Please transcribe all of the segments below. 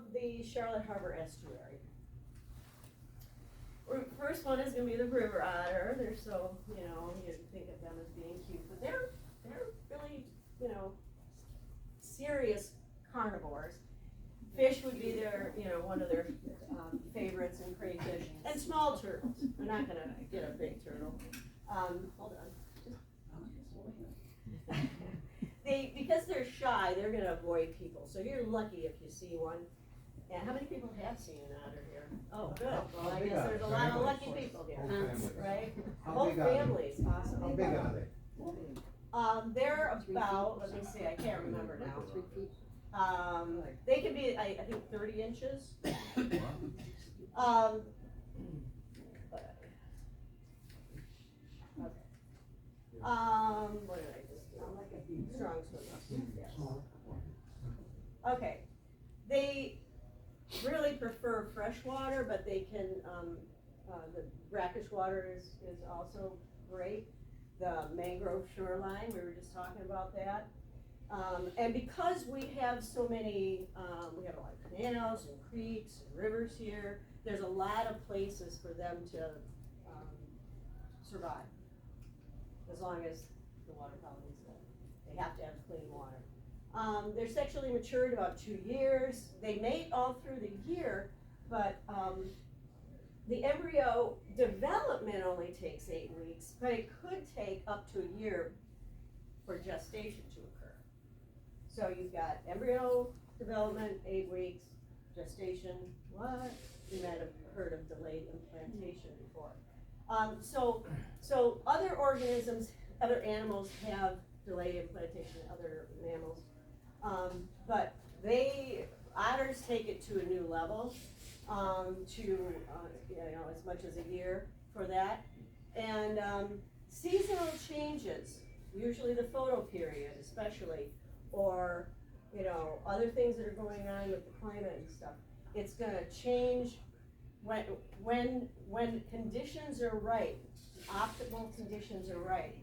The Charlotte Harbor Estuary. First one is going to be the river otter. They're so, you think of them as being cute, but they're really, serious carnivores. Fish would be their, one of their favorites, and crayfish, and small turtles. We're not going to get a big turtle. Hold on. Because they're shy, they're going to avoid people. So you're lucky if you see one. And how many people have seen an otter here? Oh, good. Well, I guess there's a lot of lucky people here, right? Whole families. Awesome. How big are they? They're about, let me see, I can't remember now. They can be, I think, 30 inches. Okay. What did I just do? Strong swim. Yes. Okay. They really prefer fresh water, but they can, the brackish water is also great. The mangrove shoreline, we were just talking about that. And because we have so many, we have a lot of canals and creeks and rivers here, there's a lot of places for them to survive, as long as the water quality is good. They have to have clean water. They're sexually mature at about 2 years. They mate all through the year, but the embryo development only takes 8 weeks, but it could take up to a year for gestation to occur. So you've got embryo development, 8 weeks, gestation, what? You might have heard of delayed implantation before. So other organisms, other animals have delayed implantation, other mammals. But otters take it to a new level, as much as a year for that. And seasonal changes, usually the photo period especially, or other things that are going on with the climate and stuff, it's gonna change when conditions are right, optimal conditions are right,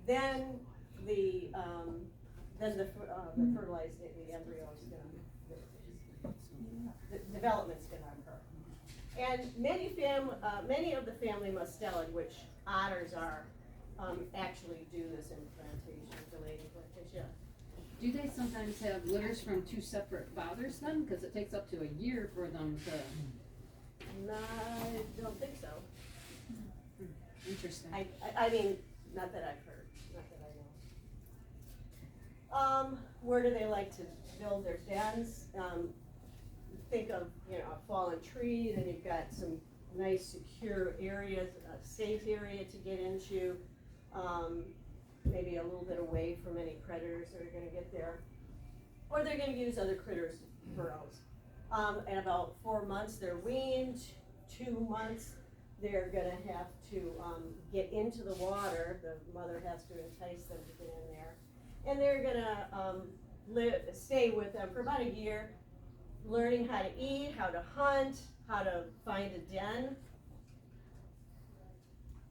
then the fertilized, the embryo is gonna, the development's gonna occur. And many of the family Mustelid, which otters are, actually do this implantation, delayed implantation. Do they sometimes have litters from 2 separate fathers then? Because it takes up to a year for them to. No, I don't think so. Interesting. I mean, not that I've heard, not that I know. Where do they like to build their dens? Think of, a fallen tree, then you've got some nice secure areas, a safe area to get into, maybe a little bit away from any predators that are gonna get there. Or they're gonna use other critters' burrows. In about 4 months, they're weaned. 2 months, they're gonna have to get into the water. The mother has to entice them to get in there. And they're gonna stay with them for about a year, learning how to eat, how to hunt, how to find a den.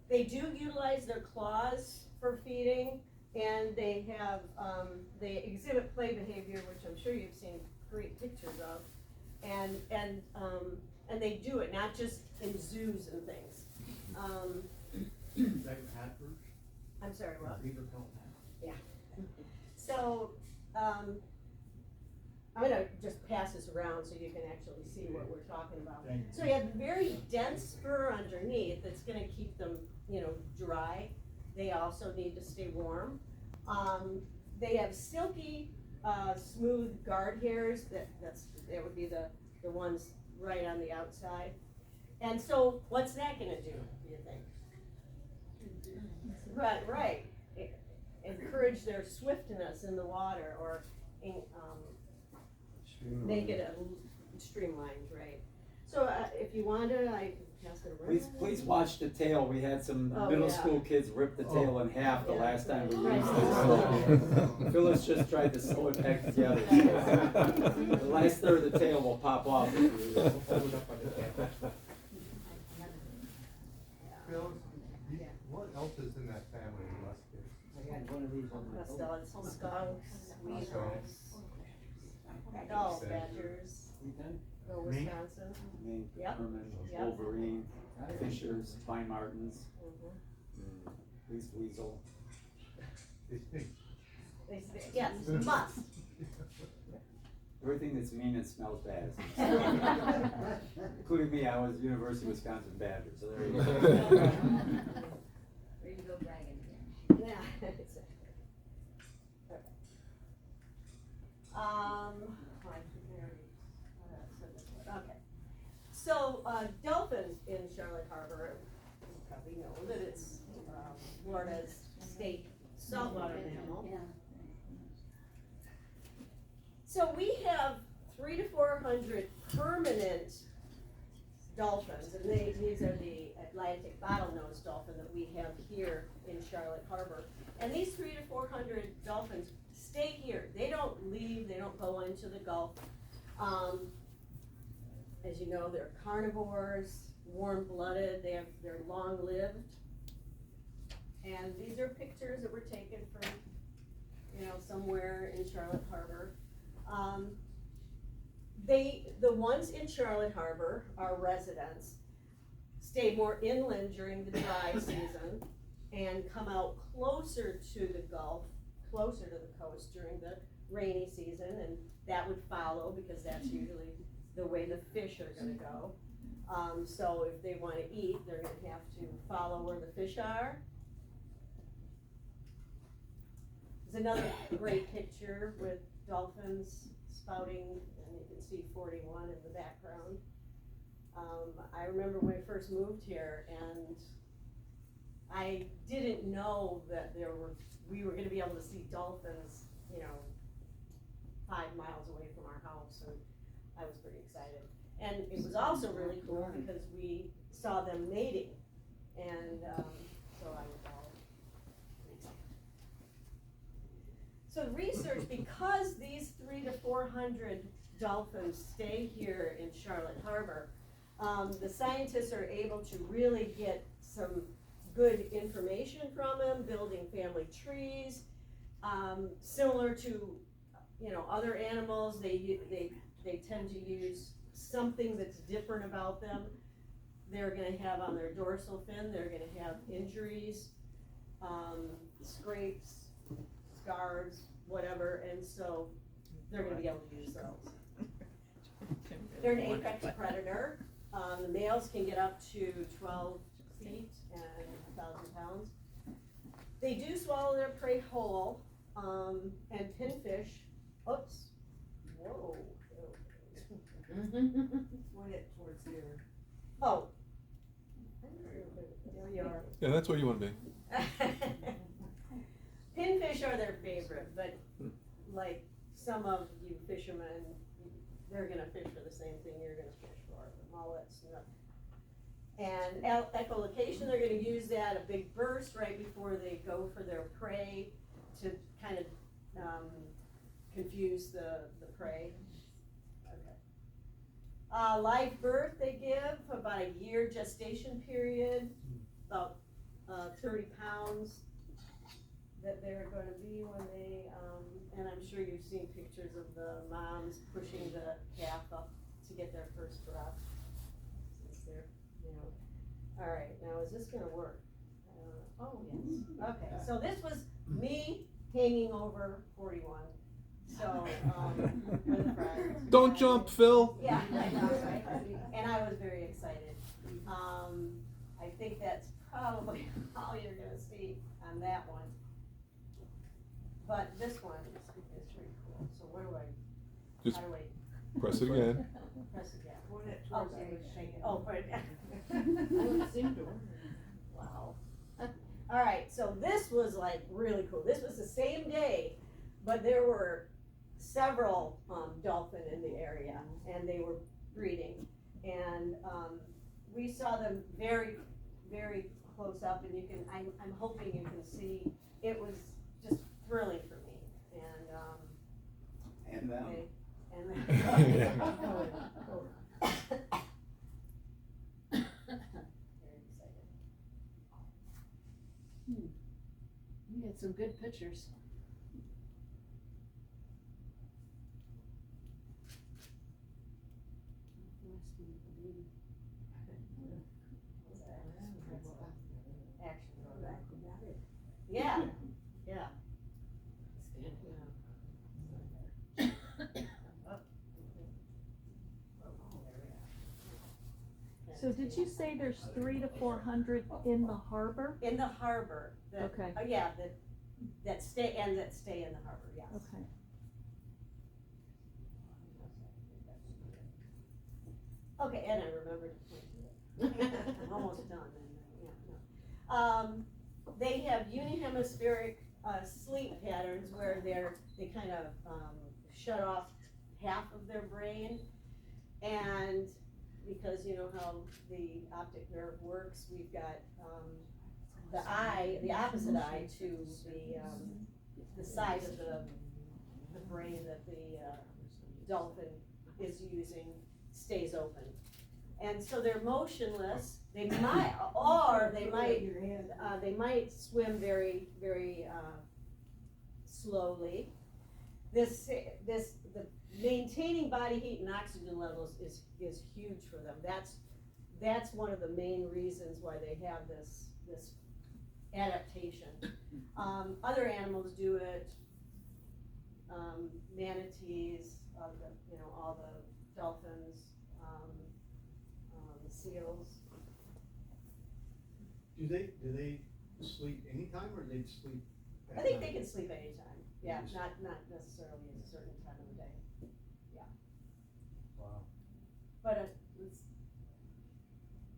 They do utilize their claws for feeding, and they have, they exhibit play behavior, which I'm sure you've seen great pictures of. And they do it not just in zoos and things. I'm sorry, what? Yeah. So, I'm gonna just pass this around so you can actually see what we're talking about. So you have very dense fur underneath that's gonna keep them, dry. They also need to stay warm. They have silky, smooth guard hairs. That would be the ones right on the outside. And so, what's that gonna do you think? Right. Encourage their swiftness in the water, or make it streamlined, right? So if you want to, I can pass it around. Please watch the tail. We had some middle school kids rip the tail in half the last time we used it. Phyllis just tried to sew it back together. The last third of the tail will pop off. Phyllis, what else is in that family of muskets? I had one of these on my Skunks, weasels, dog badgers. weekend. Go Wisconsin. Mink, Yep. ermine, Yep. wolverine, fishers, pine martens, Mhm. least weasel. They stink. Yes, must. Everything that's mean and smells bad. Including me, I was University of Wisconsin Badger, so there you go. There you go bragging again. Yeah, exactly. Okay. Okay. So, dolphins in Charlotte Harbor, you probably know that it's, Florida's state saltwater mammal. Yeah. So we have 300 to 400 permanent dolphins, and these are the Atlantic bottlenose dolphin that we have here in Charlotte Harbor. And these 300 to 400 dolphins stay here. They don't leave, they don't go into the Gulf. As you know, they're carnivores, warm-blooded, they're long-lived. And these are pictures that were taken from, somewhere in Charlotte Harbor. The ones in Charlotte Harbor are residents, stay more inland during the dry season, and come out closer to the Gulf, closer to the coast during the rainy season, and that would follow because that's usually the way the fish are gonna go. So if they wanna eat, they're gonna have to follow where the fish are. There's another great picture with dolphins spouting, and you can see 41 in the background. I remember when I first moved here, and I didn't know that we were gonna be able to see dolphins, 5 miles away from our house, and I was pretty excited. And it was also really cool because we saw them mating, and so I was all excited. So research, because these 300 to 400 dolphins stay here in Charlotte Harbor, the scientists are able to really get some good information from them, building family trees, similar to, other animals. They tend to use something that's different about them. They're gonna have on their dorsal fin, they're gonna have injuries, scrapes, scars, whatever, and so they're gonna be able to use those. They're an apex predator. The males can get up to 12 feet and 1,000 pounds. They do swallow their prey whole, and pinfish, oops, whoa. Point it towards your. Oh. There you are. Yeah, that's where you want to be. Pinfish are their favorite, but like some of you fishermen, they're gonna fish for the same thing you're gonna fish for, the mullets and echolocation, they're gonna use that, a big burst right before they go for their prey to kind of confuse the prey. Okay. Live birth they give, about a year gestation period, about 30 pounds that they're going to be when they, and I'm sure you've seen pictures of the moms pushing the calf up to get their first breath. Since they're, all right, now is this going to work? Oh, yes. Okay, so this was me hanging over 41. So, with a friend. Don't jump, Phil. Yeah, I know, right? And I was very excited. I think that's probably all you're gonna see on that one. But this one is pretty cool. So where do I, Just how do I press it again. press it down? Point it towards Okay. your. Oh, put it down. It seemed to work. Wow. All right, so this was like really cool. This was the same day, but there were several dolphin in the area, and they were breeding. And we saw them very, very close up, and you can, I'm hoping you can see, it was just thrilling for me. And And them. okay, and Yeah. very excited. We had some good pictures. Action. Yeah, yeah. So did you say there's 300 to 400 in the harbor? In the harbor, that, Okay. yeah, that stay in the harbor, yes. Okay. Okay, and I remembered to point to it. I'm almost done, and, yeah, no. They have unihemispheric, sleep patterns where they kind of, shut off half of their brain. And because you know how the optic nerve works, we've got, the opposite eye to the side of the brain that the, dolphin is using stays open. And so they're motionless, they might, or they might swim very, very, slowly. The maintaining body heat and oxygen levels is huge for them. That's one of the main reasons why they have this adaptation. Other animals do it, manatees, all the dolphins, seals. Do they sleep anytime or they sleep at I think they night? can sleep anytime, yeah, Yes. not necessarily at a certain time of the day. Wow. But it's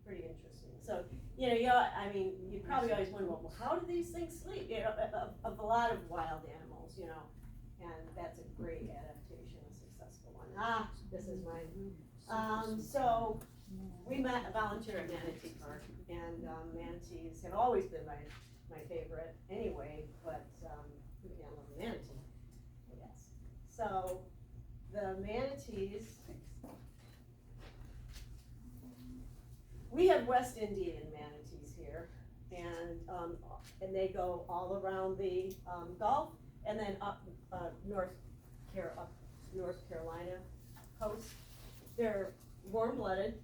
pretty interesting. So, you probably always wonder, well, how do these things sleep? Of a lot of wild animals, and that's a great adaptation, a successful one. This is mine. So, we volunteer at Manatee Park, and manatees have always been my favorite anyway, but who can't love a manatee, I guess. So, the manatees, we have West Indian manatees here, and they go all around the Gulf, and then up North Carolina coast. They're warm-blooded.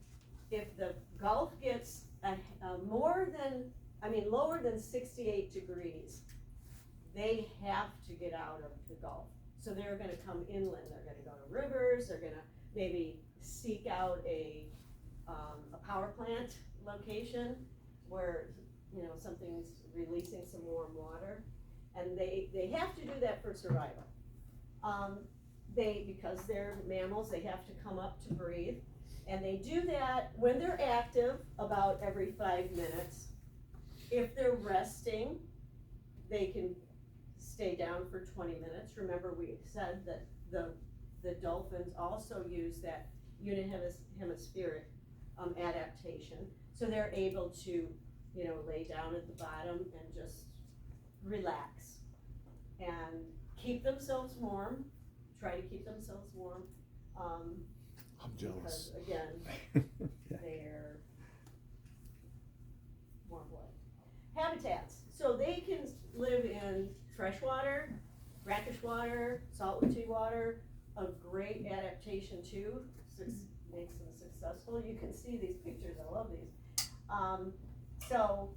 If the Gulf gets lower than 68 degrees, they have to get out of the Gulf. So they're gonna come inland, they're gonna go to rivers, they're gonna maybe seek out a power plant location where, something's releasing some warm water. And they have to do that for survival. Because they're mammals, they have to come up to breathe. And they do that when they're active about every 5 minutes. If they're resting, they can stay down for 20 minutes. Remember, we said that the dolphins also use that unihemispheric adaptation. So they're able to, lay down at the bottom and just relax and keep themselves warm, try to keep themselves warm. I'm jealous. Because again, they're warm blood. Habitats, so they can live in freshwater, brackish water, saltwater water, a great adaptation too, makes them successful. You can see these pictures, I love these. So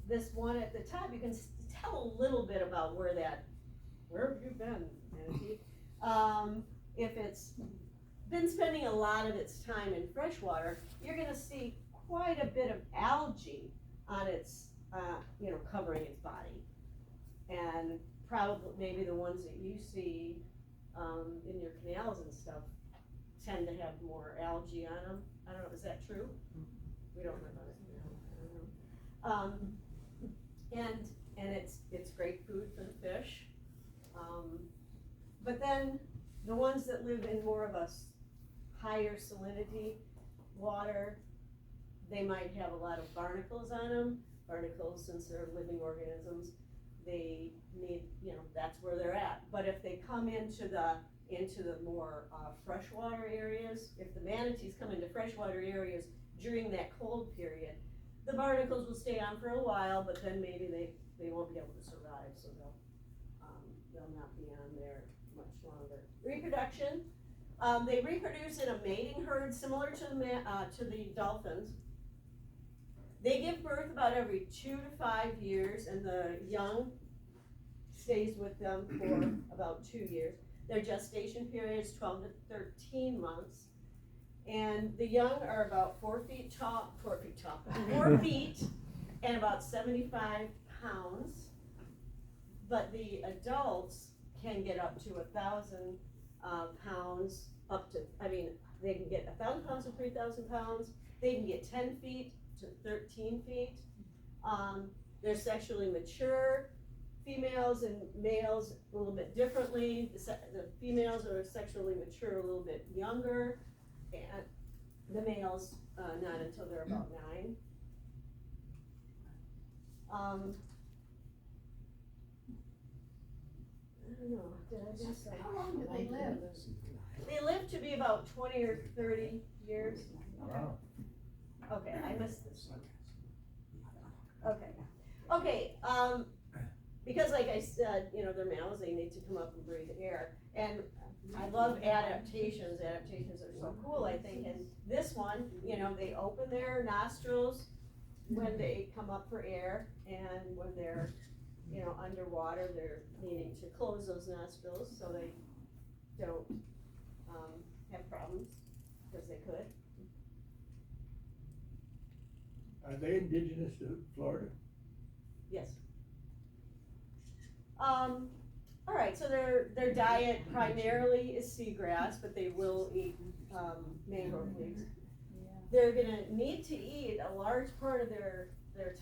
this one at the top, you can tell a little bit about where have you been, manatee? If it's been spending a lot of its time in freshwater, you're gonna see quite a bit of algae on its, covering its body. And probably, maybe the ones that you see, in your canals and stuff tend to have more algae on them. I don't know, is that true? We don't know about it. I don't know. And it's great food for the fish. But then the ones that live in more of a higher salinity water, they might have a lot of barnacles on them. Barnacles, since they're living organisms, they need, that's where they're at. But if they come into the more freshwater areas, if the manatees come into freshwater areas during that cold period, the barnacles will stay on for a while, but then maybe they won't be able to survive, so they'll not be on there much longer. Reproduction, They reproduce in a mating herd similar to the dolphins. They give birth about every 2 to 5 years, and the young stays with them for about 2 years. Their gestation period is 12 to 13 months. And the young are about 4 feet and about 75 pounds. But the adults can get up to 1,000 pounds, they can get 1,000 pounds to 3,000 pounds. They can get 10 feet to 13 feet. They're sexually mature. Females and males a little bit differently. The females are sexually mature a little bit younger, and the males not until they're about 9. I don't know, did I miss something? How long do they live? They live to be about 20 or 30 years. Wow. Okay, I missed this one. Okay, because like I said, they're mammals, they need to come up and breathe air. And I love adaptations. Adaptations are so cool, I think. And this one, they open their nostrils when they come up for air, and when they're, underwater, they're needing to close those nostrils so they don't have problems, because they could. Are they indigenous to Florida? Yes. All right, so their diet primarily is seagrass, but they will eat mangrove leaves. They're gonna need to eat a large part of their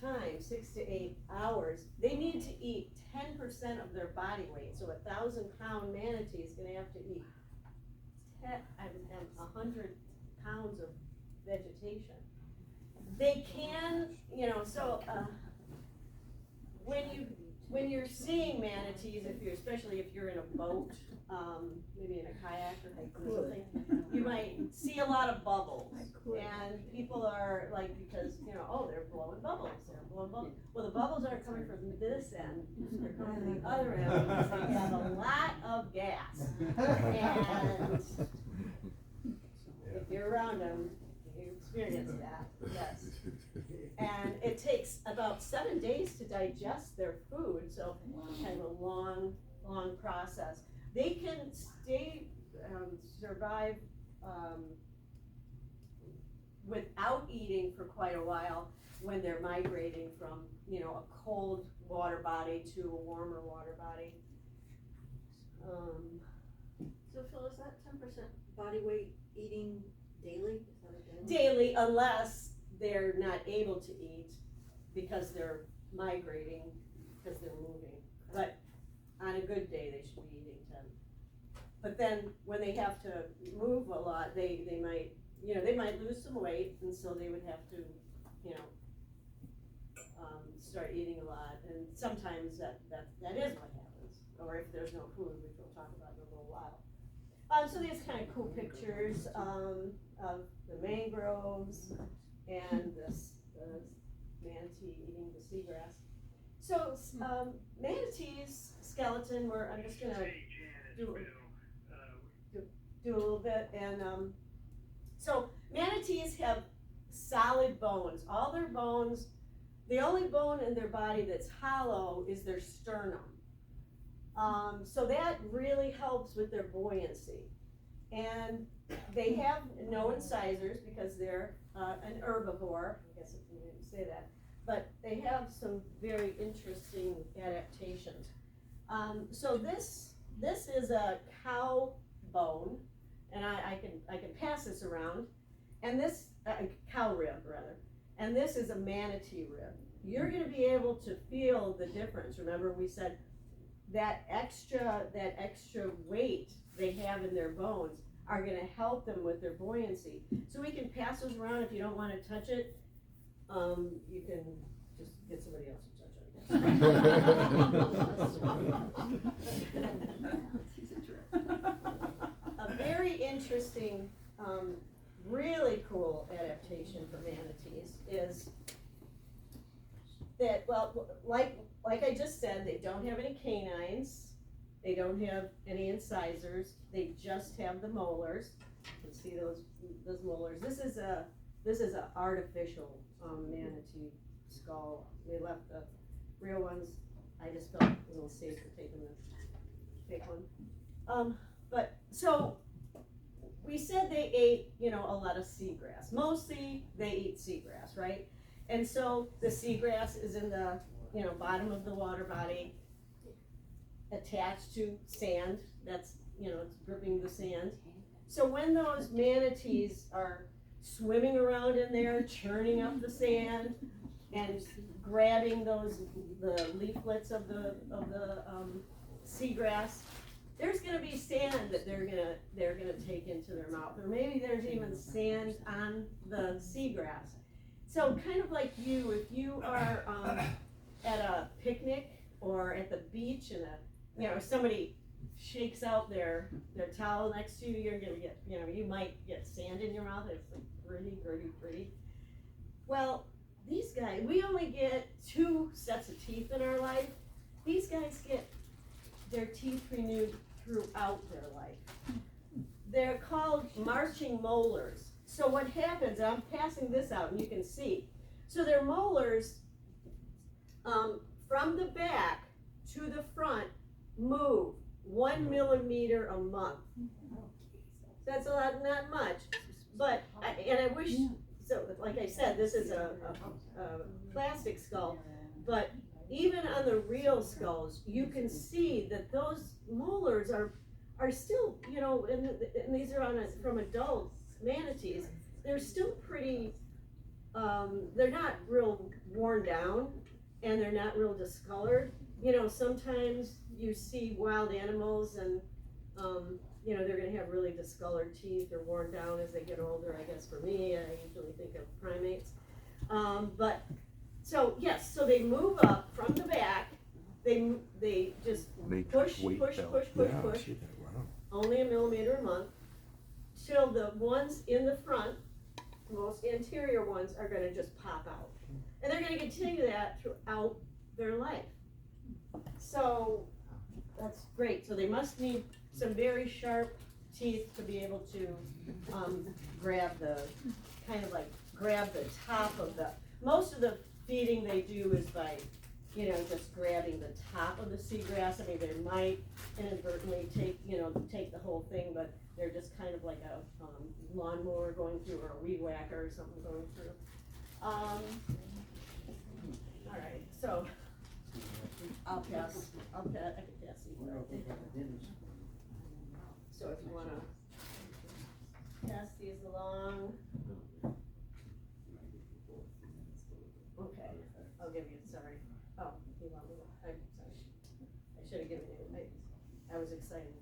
time, 6 to 8 hours. They need to eat 10% of their body weight. So 1,000-pound manatee is gonna have to eat 100 pounds of vegetation. They can, when you're seeing manatees, especially if you're in a boat, maybe in a kayak or something, you might see a lot of bubbles. And people are like, because, they're blowing bubbles. Well, the bubbles aren't coming from this end, they're coming from the other end, because they have a lot of gas. And if you're around them, you experience that, yes. And it takes about 7 days to digest their food, so kind of a long process. They can survive without eating for quite a while when they're migrating from, a cold water body to a warmer water body. So Phil, is that 10% body weight eating daily? Is that a Daily, unless they're not able to eat because they're migrating, because they're moving. But on a good day, they should be eating 10. But then when they have to move a lot, they might, they might lose some weight, and so they would have to, start eating a lot. And sometimes that is what happens. Or if there's no food, which we'll talk about in a little while. So these kind of cool pictures of the mangroves and the manatee eating the seagrass. So manatee's skeleton, I'm just gonna do a little bit. And so manatees have solid bones. All their bones, the only bone in their body that's hollow is their sternum. So that really helps with their buoyancy. And they have no incisors because they're an herbivore, I guess if you didn't say that, but they have some very interesting adaptations. So this is a cow bone, and I can pass this around, and this, cow rib rather, and this is a manatee rib. You're gonna be able to feel the difference. Remember we said that extra weight they have in their bones are gonna help them with their buoyancy. So we can pass those around. If you don't wanna touch it, you can just get somebody else to touch it. A very interesting, really cool adaptation for manatees is that, well, like I just said, they don't have any canines. They don't have any incisors, they just have the molars. You can see those molars. This is a artificial, manatee skull. We left the real ones, I just felt a little safer taking the fake one. But, so, we said they ate, a lot of seagrass. Mostly, they eat seagrass, right? And so, the seagrass is in the, bottom of the water body, attached to sand, that's, it's gripping the sand. So when those manatees are swimming around in there, churning up the sand, and grabbing the leaflets of the seagrass, there's gonna be sand that they're gonna take into their mouth, or maybe there's even sand on the seagrass. So kind of like you, if you are at a picnic or at the beach and somebody shakes out their towel next to you, you're gonna get, you might get sand in your mouth. It's like gritty. Well, these guys, we only get 2 sets of teeth in our life. These guys get their teeth renewed throughout their life. They're called marching molars. So what happens, I'm passing this out and you can see. So their molars, from the back to the front, move 1 millimeter a month. That's a lot, not much, but, I wish, so like I said, this is a plastic skull, but even on the real skulls, you can see that those molars are still, and these are from adult manatees, they're still pretty, they're not real worn down, and they're not real discolored. Sometimes you see wild animals and, they're gonna have really discolored teeth or worn down as they get older. I guess for me, I usually think of primates. So they move up from the back, they just push, only 1 millimeter a month, till the ones in the front, the most anterior ones, are gonna just pop out. And they're gonna continue that throughout their life. So, that's great. So they must need some very sharp teeth to be able to grab the top of most of the feeding they do is by, just grabbing the top of the seagrass. I mean, they might inadvertently take the whole thing, but they're just kind of like a lawnmower going through, or a weed whacker or something going through. All right, so I can pass these out. So if you wanna pass these along. Okay, I'll give you, sorry. Oh, you want me to, I'm sorry. I should have given you, I was excited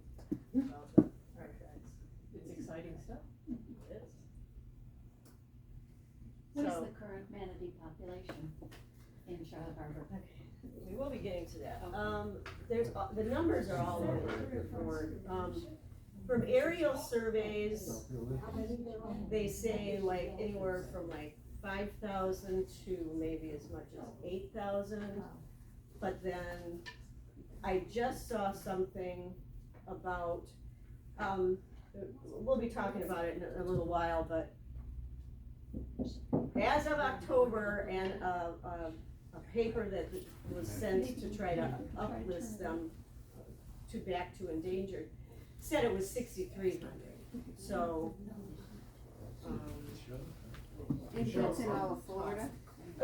about the artifacts. It's exciting stuff. It is. What is So- the current manatee population in Charlotte Harbor? Okay, we will be getting to that. The numbers are all over the board. From aerial surveys, they say like anywhere from like 5,000 to maybe as much as 8,000. But then I just saw something about, we'll be talking about it in a little while, but as of October, and a paper that was sent to try to uplist them back to endangered, said it was 6,300. So, And that's in all of Florida?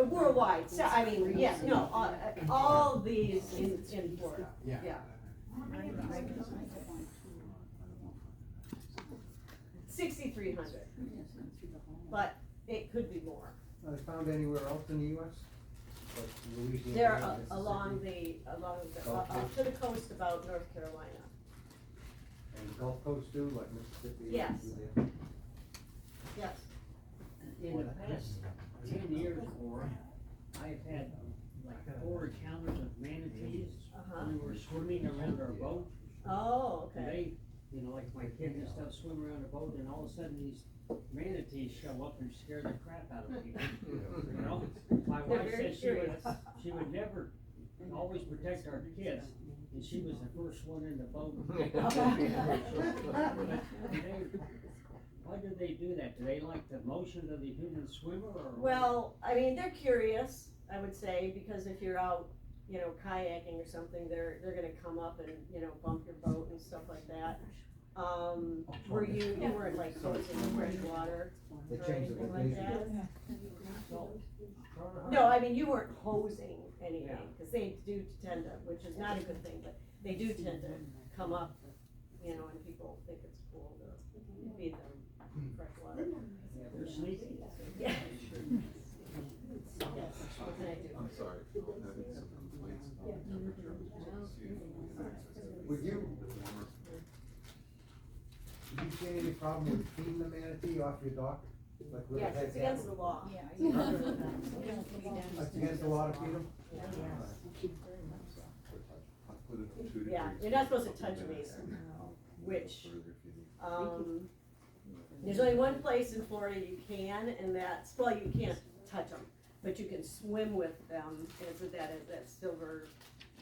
worldwide. So I mean, yes, no, all these in Florida. Yeah. 6,300, but it could be more. Found anywhere else in the U.S.? Like Louisiana, They're Mississippi? along the to the coast about North Carolina. And the Gulf Coast too, like Mississippi? Yes. Louisiana? Yes. In the past 10 years or I've had like 4 encounters of manatees who were swimming around our boat. Oh, okay. And they, like my kid used to swim around the boat, and all of a sudden these manatees show up and scare the crap out of people. My They're wife very said curious. she would never always protect our kids, and she was the first one in the boat. Why do they do that? Do they like the motion of the human swimmer, or? Well, I mean, they're curious, I would say, because if you're out, you know, kayaking or something, they're gonna come up and, you know, bump your boat and stuff like that. Were you weren't like posing in fresh water They or changed anything the like that? So, No, I mean, you weren't hosing anything, cause they do tend to, which is not a good thing, but they do tend to come up, you know, and people think it's cool to feed them fresh water. yeah, they're sleepy. Yeah. Yes, what can I do? I'm sorry, I'm having some complaints about temperature. See if we can access it. Would you- The warmer. Did you see any problem with feeding the manatee off your dock? Like where Yes, it it's had against the animals? law. That's against the law to feed them? I'll put it at 2 degrees. Yeah, you're not supposed to touch them either, which, Further if you need. there's only one place in Florida you can, and that's, well, you can't touch them, but you can swim with them, is that Silver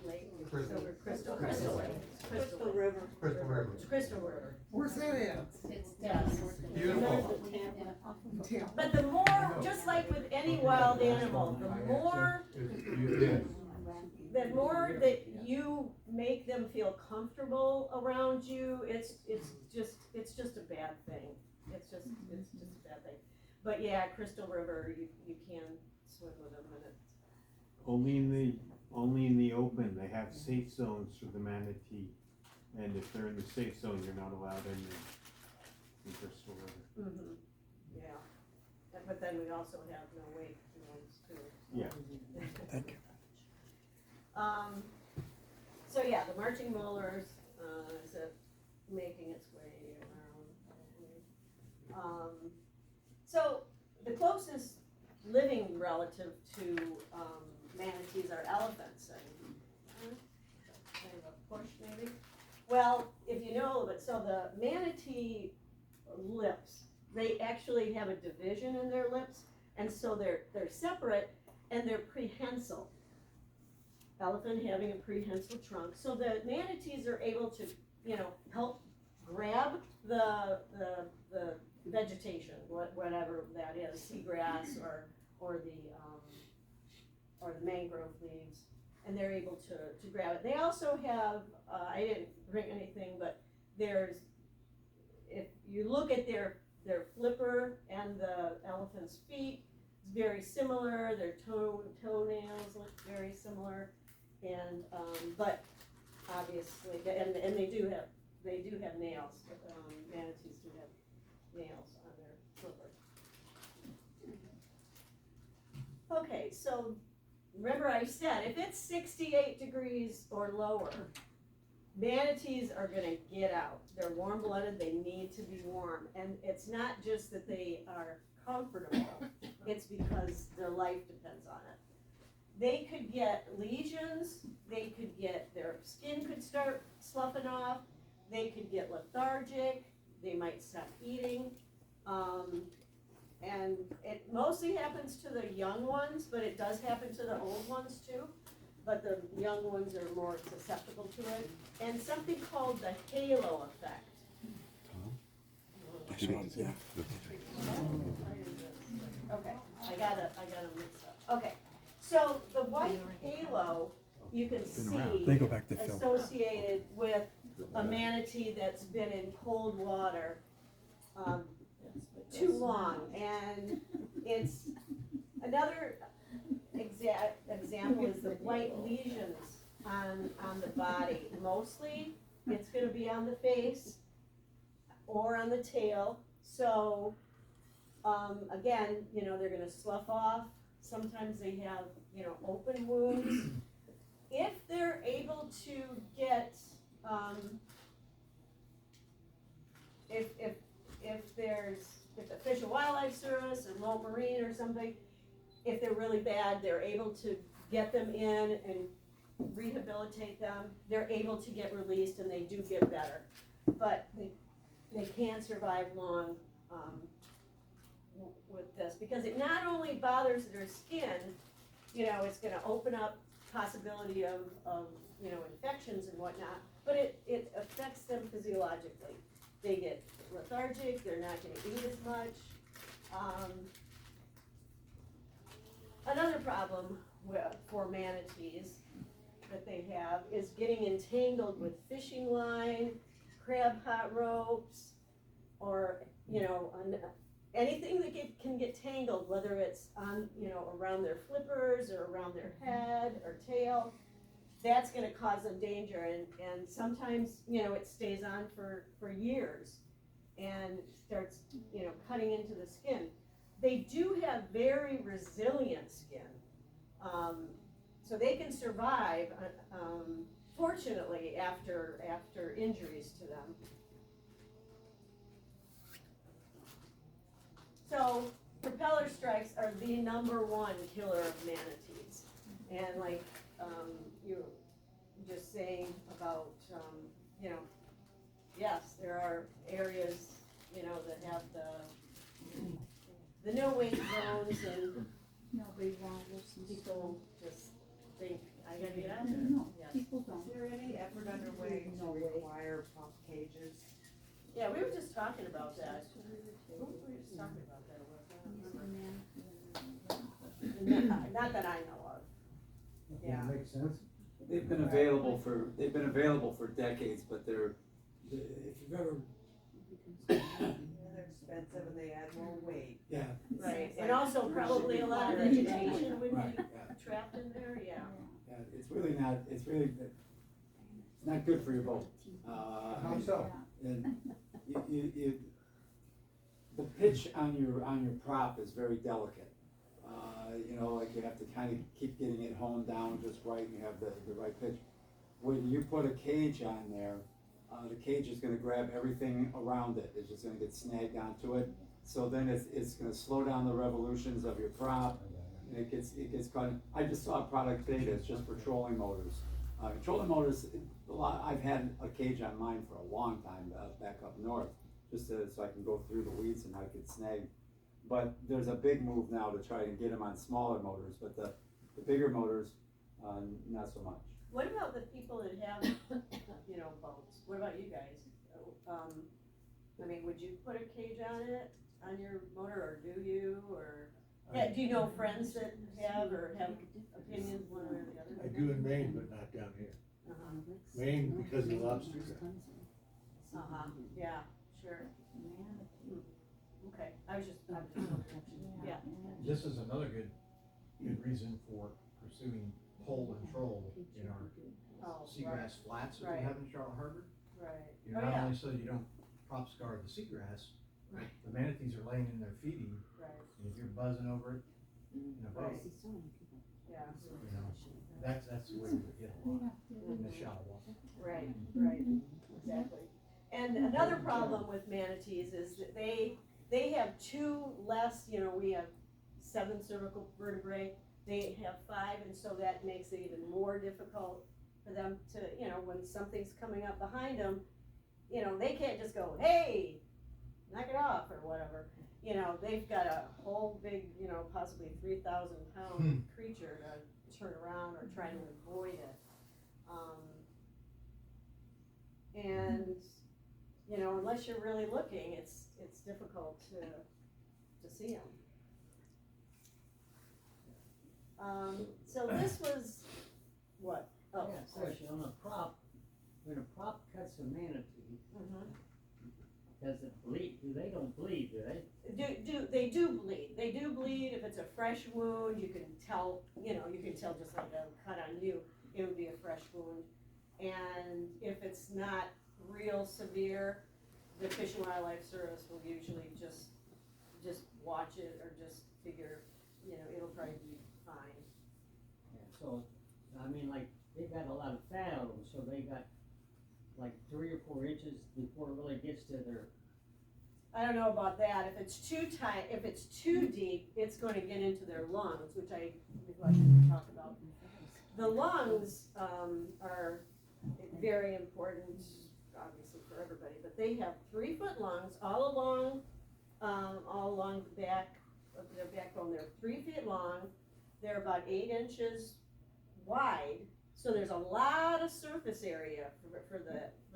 Lake? Crystal. Crystal Lake. Crystal River. Crystal River. Crystal River. Where's that at? It's Yes. Beautiful. But the more, just like with any wild animal, the more that you make them feel comfortable around you, it's just a bad thing. It's just a bad thing. But yeah, Crystal River, you can swim with them, and it's, Only in the open, they have safe zones for the manatee, and if they're in the safe zone, you're not allowed in Crystal River. yeah. But then we also have no wake zones too. Yeah. Thank you. So yeah, the marching molars, is it making its way around? So the closest living relative to, manatees are elephants, and, kind of a push maybe? Well, if you know, but so the manatee lips, they actually have a division in their lips, and so they're separate, and they're prehensile. Elephant having a prehensile trunk, so the manatees are able to, you know, help grab the vegetation, whatever that is, seagrass or the mangrove leaves, and they're able to grab it. They also have, I didn't bring anything, but if you look at their flipper and the elephant's feet, it's very similar. Their toenails look very similar. And, but obviously, and they do have nails, manatees do have nails on their flipper. Okay, so remember I said, if it's 68 degrees or lower, manatees are gonna get out. They're warm-blooded, they need to be warm. And it's not just that they are comfortable, it's because their life depends on it. They could get lesions, their skin could start sloughing off, they could get lethargic, they might stop eating. And it mostly happens to the young ones, but it does happen to the old ones too. But the young ones are more susceptible to it. And something called the halo effect. Okay, I gotta mix up. Okay, so the white halo, you can see They go back to Phil. associated with a manatee that's been in cold water too long, and it's another example is the white lesions on the body. Mostly, it's going to be on the face or on the tail. So again, you know, they're going to slough off. Sometimes they have, you know, open wounds. If they're able to get if the Fish and Wildlife Service or Lowell Marine or something, if they're really bad, they're able to get them in and rehabilitate them. They're able to get released and they do get better. But they can't survive long with this because it not only bothers their skin, you know, it's gonna open up possibility of, you know, infections and whatnot, but it affects them physiologically. They get lethargic, they're not gonna eat as much. Another problem for manatees that they have is getting entangled with fishing line, crab pot ropes, or, you know, anything that can get tangled, whether it's on, you know, around their flippers or around their head or tail. That's gonna cause them danger, and sometimes, you know, it stays on for years and starts, you know, cutting into the skin. They do have very resilient skin, so they can survive, fortunately, after injuries to them. So propeller strikes are the #1 killer of manatees, and like you were just saying about, you know, yes, there are areas, you know, that have the no wake zones, and Nobody wobbles and people just think, I gotta get out stuff. there. No, Yes. people don't. Is there any effort underway to require pump cages? Yeah, we were just talking about that. Who were we just talking about that with? I don't remember. Not that I know of. Yeah. Makes sense. They've been available for decades, but if you've ever, They're expensive and they add more weight. yeah. Right, and also probably a lot of vegetation would Right, be yeah. trapped in there, yeah. Yeah, it's really, it's not good for your boat. How so? And the pitch on your prop is very delicate. You know, like you have to kind of keep getting it honed down just right, and you have the right pitch. When you put a cage on there, the cage is gonna grab everything around it, it's just gonna get snagged onto it. So then it's gonna slow down the revolutions of your prop, and it gets caught. I just saw a product today that's just for trolling motors. Trolling motors, I've had a cage on mine for a long time, back up north, just so I can go through the weeds and not get snagged. But there's a big move now to try and get them on smaller motors, but the bigger motors, not so much. What about the people that have, you know, boats? What about you guys? I mean, would you put a cage on it, on your motor, or do you, or? Yeah, do you know friends that have, or have opinions one way or the other? I do in Maine, but not down here. Uh-huh. Maine, because of the lobster trap. Uh-huh, yeah, sure. Okay, I was just yeah. This is another good reason for pursuing pole and troll in our Oh, seagrass flats that we Right. have in Charlotte Harbor. Right. You Oh, not yeah. only so you don't prop scar the seagrass, Right. the manatees are laying in there feeding, Right, and if you're buzzing over it in a boat, Right. yeah, you know, that's the way we get a lot in the shallow water. right, exactly. And another problem with manatees is that they have 2 less, you know, we have 7 cervical vertebrae, they have 5, and so that makes it even more difficult for them to, you know, when something's coming up behind them, you know, they can't just go, hey, knock it off, or whatever. You know, they've got a whole big, you know, possibly 3,000-pound creature to turn around or try to avoid it. And, you know, unless you're really looking, it's difficult to see them. So this was, what? Oh, Yeah, sorry. question on a prop, when a prop cuts a manatee, does it bleed? They don't bleed, do they? They do bleed. They do bleed. If it's a fresh wound, you can tell, you know, you can tell just like a cut on you, it would be a fresh wound. And if it's not real severe, the Fish and Wildlife Service will usually just watch it, or just figure, you know, it'll probably be fine. Yeah, so, I mean, like, they got a lot of fat on them, so they got like 3 or 4 inches before it really gets to their. I don't know about that. If it's too tight, if it's too deep, it's going to get into their lungs, which I neglected to talk about. The lungs are very important, obviously for everybody, but they have 3-foot lungs all along the back of their backbone. They're 3 feet long. They're about 8 inches wide, so there's a lot of surface area for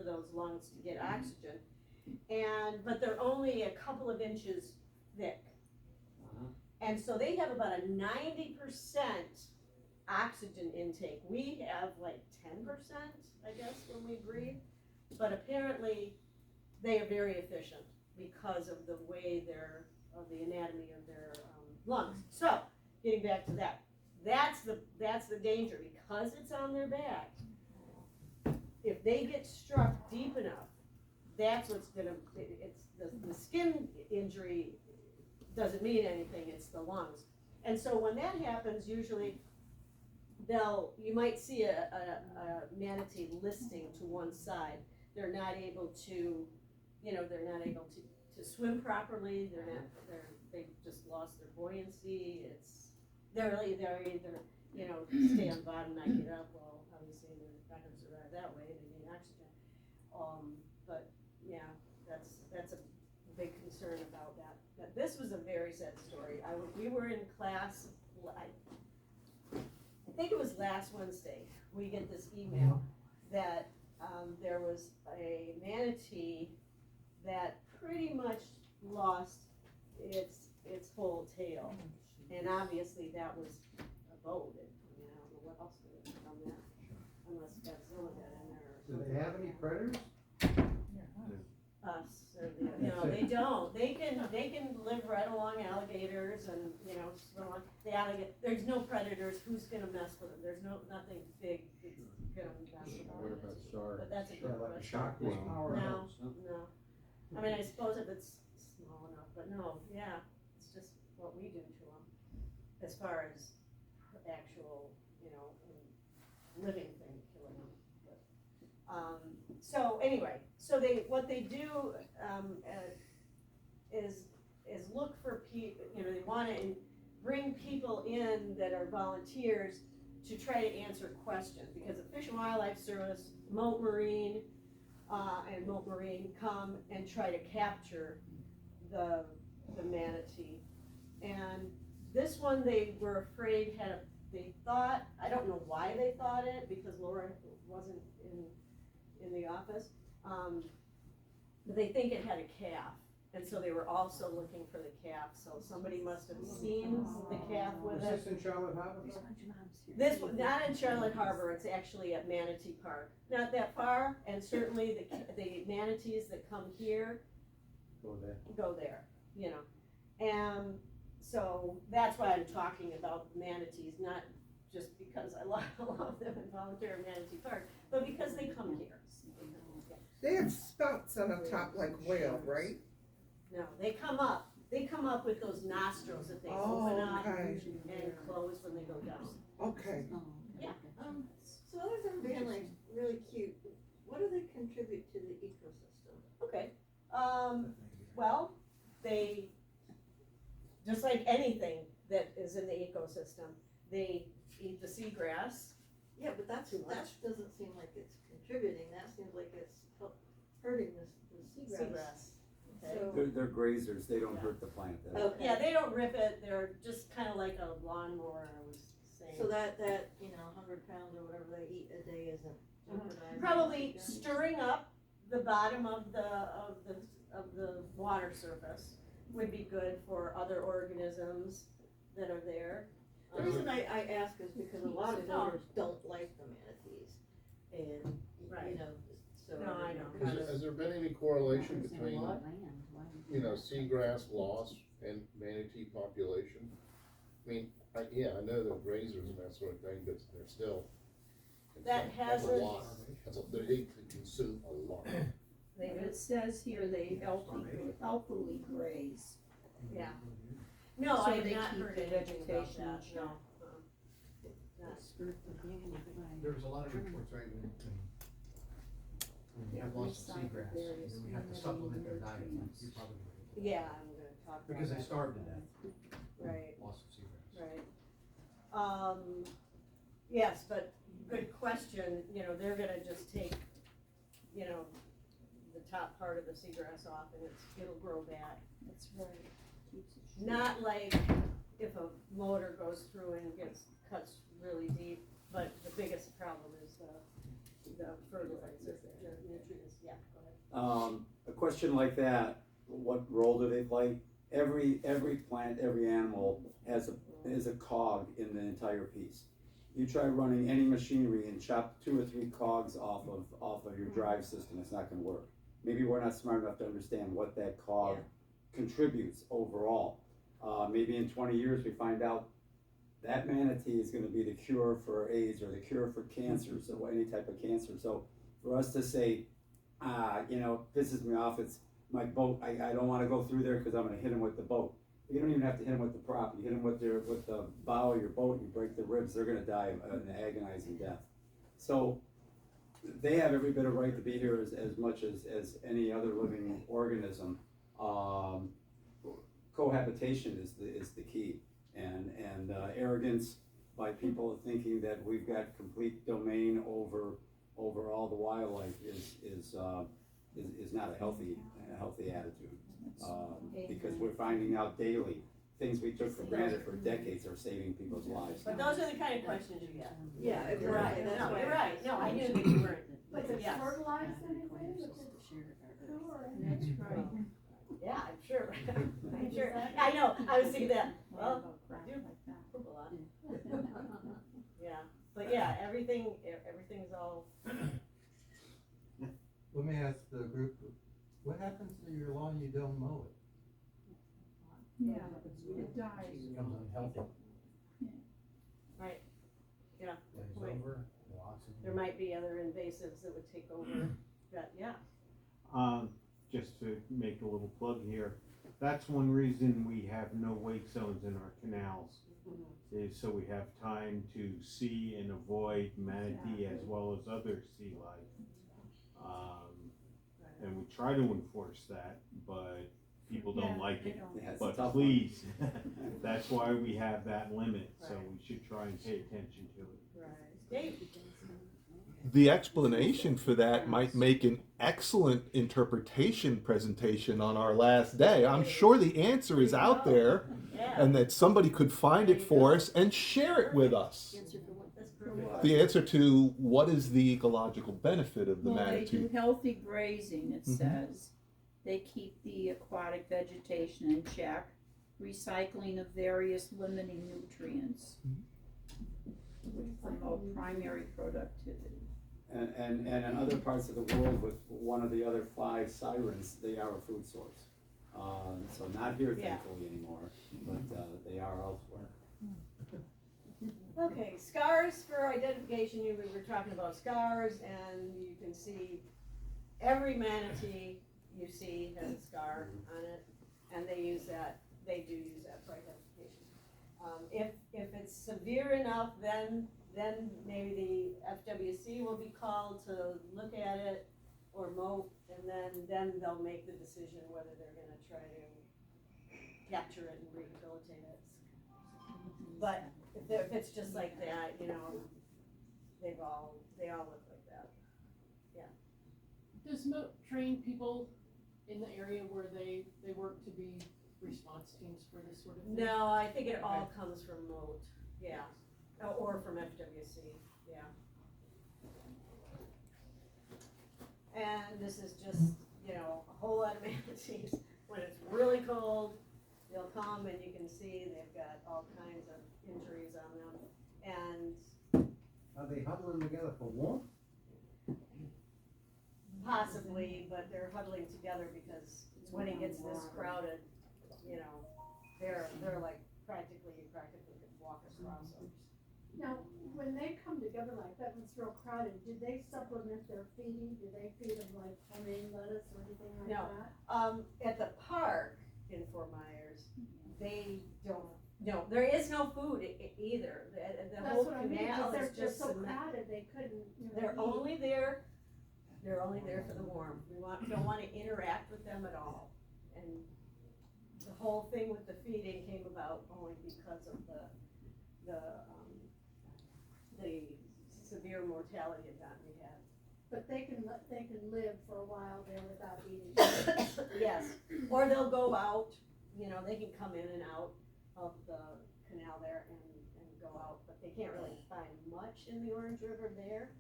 those lungs to get oxygen. But they're only a couple of inches thick. And so they have about a 90% oxygen intake. We have like 10%, I guess, when we breathe. But apparently, they are very efficient because of the way of the anatomy of their lungs. So, getting back to that, that's the danger, because it's on their back. If they get struck deep enough, that's what's gonna. It's the skin injury doesn't mean anything. It's the lungs. And so when that happens, usually you might see a manatee listing to one side. They're not able to, to swim properly. They've just lost their buoyancy. They're either, stay on bottom, not get up. Well, obviously they're not gonna survive that way. They need oxygen. But yeah, that's a big concern about that. But this was a very sad story. We were in class, I think it was last Wednesday, we get this email that there was a manatee that pretty much lost its whole tail. And obviously that was a boat. I don't know what else would have done that, unless Godzilla got in there. Do they have any predators? Us, or they don't. They can live right along alligators and, swim on the alligator. There's no predators. Who's gonna mess with them? There's nothing big that's gonna mess with them. What about sharks? But that's a good Like a question. shark was powerhouse. No. I mean, I suppose if it's small enough, but no, yeah, it's just what we do to them, as far as actual, living thing killing them. But, so anyway, what they do is look for people. They want to bring people in that are volunteers to try to answer questions, because the Fish and Wildlife Service, Mote Marine, and Mote Marine come and try to capture the manatee. And this one, they were afraid they thought, I don't know why they thought it, because Laura wasn't in the office, but they think it had a calf, and so they were also looking for the calf. So somebody must have seen the calf with Was it. this in Charlotte Harbor? This was not in Charlotte Harbor. It's actually at Manatee Park, not that far. And certainly the manatees that come here go there. And so that's why I'm talking about manatees, not just because I love them and volunteer at Manatee Park, but because they come here. They have spots on the top like whale, right? No, they come up with those nostrils that they open up okay. and close when they go down. Okay. Yeah. So other than being like really cute, what do they contribute to the ecosystem? Okay. Well, they, just like anything that is in the ecosystem, they eat the seagrass. Yeah, but that doesn't seem like it's contributing. That seems like it's hurting the seagrass. Okay. So, They're grazers, they don't hurt the plant. Okay. yeah, they don't rip it. They're just kind of like a lawnmower, I was saying. So that 100 pounds or whatever they eat a day isn't jeopardizing. Probably stirring up the bottom of the water surface would be good for other organisms that are there. The reason I ask is because a lot of voters don't like the manatees, and Right. so. No, I know. Has there been any correlation It's in between, a lot of land. seagrass loss and manatee population? I mean, I know they're grazers and that sort of thing, but they're still. That That's a hasn't- lot. They consume a lot. It says here they healthily graze. Yeah. No, So I have they not keep heard the anything about vegetation that, sharp. no. Not- There was a lot of reports, right, when we have loss of seagrass, and then we have to supplement their diet, you probably. Yeah, I'm gonna talk about that. Because they starved to death. Right. Loss of seagrass. Right. Yes, but good question, they're gonna just take, the top part of the seagrass off and it'll grow back. That's right. Keeps it short. Not like if a motor goes through and cuts really deep, but biggest problem is the fertilizer, the nutrients, yeah, go ahead. A question like that, what role do they play? Every plant, every animal has a cog in the entire piece. You try running any machinery and chop 2 or 3 cogs off of your drive system, it's not gonna work. Maybe we're not smart enough to understand what that cog contributes overall. Maybe in 20 years we find out that manatee is gonna be the cure for AIDS or the cure for cancer, so any type of cancer. So for us to say, pisses me off, it's my boat, I don't wanna go through there because I'm gonna hit him with the boat. You don't even have to hit them with the prop. You hit them with the bow of your boat, you break their ribs, they're gonna die an agonizing death. So they have every bit of right to be here as much as any other living organism. Cohabitation is the key, and arrogance by people thinking that we've got complete domain over all the wildlife is not a healthy attitude. Because we're finding out daily, things we took for granted for decades are saving people's lives. But those are the kind of questions you get. Yeah, You're right, no, you're right, no, I knew that you weren't, But it's yes. fertilized anyway, with the sure. That's right. Yeah, I'm sure, I'm sure, I know, I was thinking that, well, I do poop a lot. Yeah, but yeah, everything's all. Let me ask the group, what happens to your lawn you don't mow it? Yeah, it dies. It becomes unhealthy. Right, yeah, Lays Right. over, no oxygen. there might be other invasives that would take over, but yeah. Just to make a little plug here, that's one reason we have no wake zones in our canals, is so we have time to see and avoid manatee as well as other sea life. And we try to enforce that, but people don't like it. Yeah, it's a But tough please, that's why we have that limit, so we should try and pay attention to it. Right, Dave? The explanation for that might make an excellent interpretation presentation on our last day. I'm sure the answer is out there, and that somebody could find it for us and share it with us. The answer to what is the ecological benefit of the Well, they manatee. do healthy grazing, it Mhm. says. They keep the aquatic vegetation in check, recycling of various limiting nutrients, which promote primary productivity. And in other parts of the world with one of the other 5 sirens, they are a food source. So not here thankfully anymore, but they are elsewhere. Okay, scars for identification, we were talking about scars, and you can see every manatee you see has a scar on it, and they do use that for identification. If it's severe enough, then maybe the FWC will be called to look at it or mow, and then they'll make the decision whether they're gonna try to capture it and rehabilitate it. But if it's just like that, they all look like that. Yeah. Does Moat train people in the area where they work to be response teams for this sort of thing? No, I think it all comes from MOAT, yeah, or from FWC, yeah. And this is just, a whole lot of manatees. When it's really cold, they'll come and you can see they've got all kinds of injuries on them. And Are they huddling together for warmth? possibly, but they're huddling together because when it gets this crowded, they're like practically could walk across them. Now, when they come together like that and it's real crowded, do they supplement their feeding? Do they feed them like romaine lettuce or anything like No. that? At the park in Fort Myers, they don't. No, there is no food either. The That's whole what I mean, canal because is they're just so cement. crowded, they couldn't, They're eat. only there. They're only there for the warmth. Don't want to interact with them at all. And the whole thing with the feeding came about only because of the severe mortality event we had. But they can live for a while there without eating. Yes, or they'll go out, they can come in and out of the canal there and go out, but they can't really find much much in the Orange River there,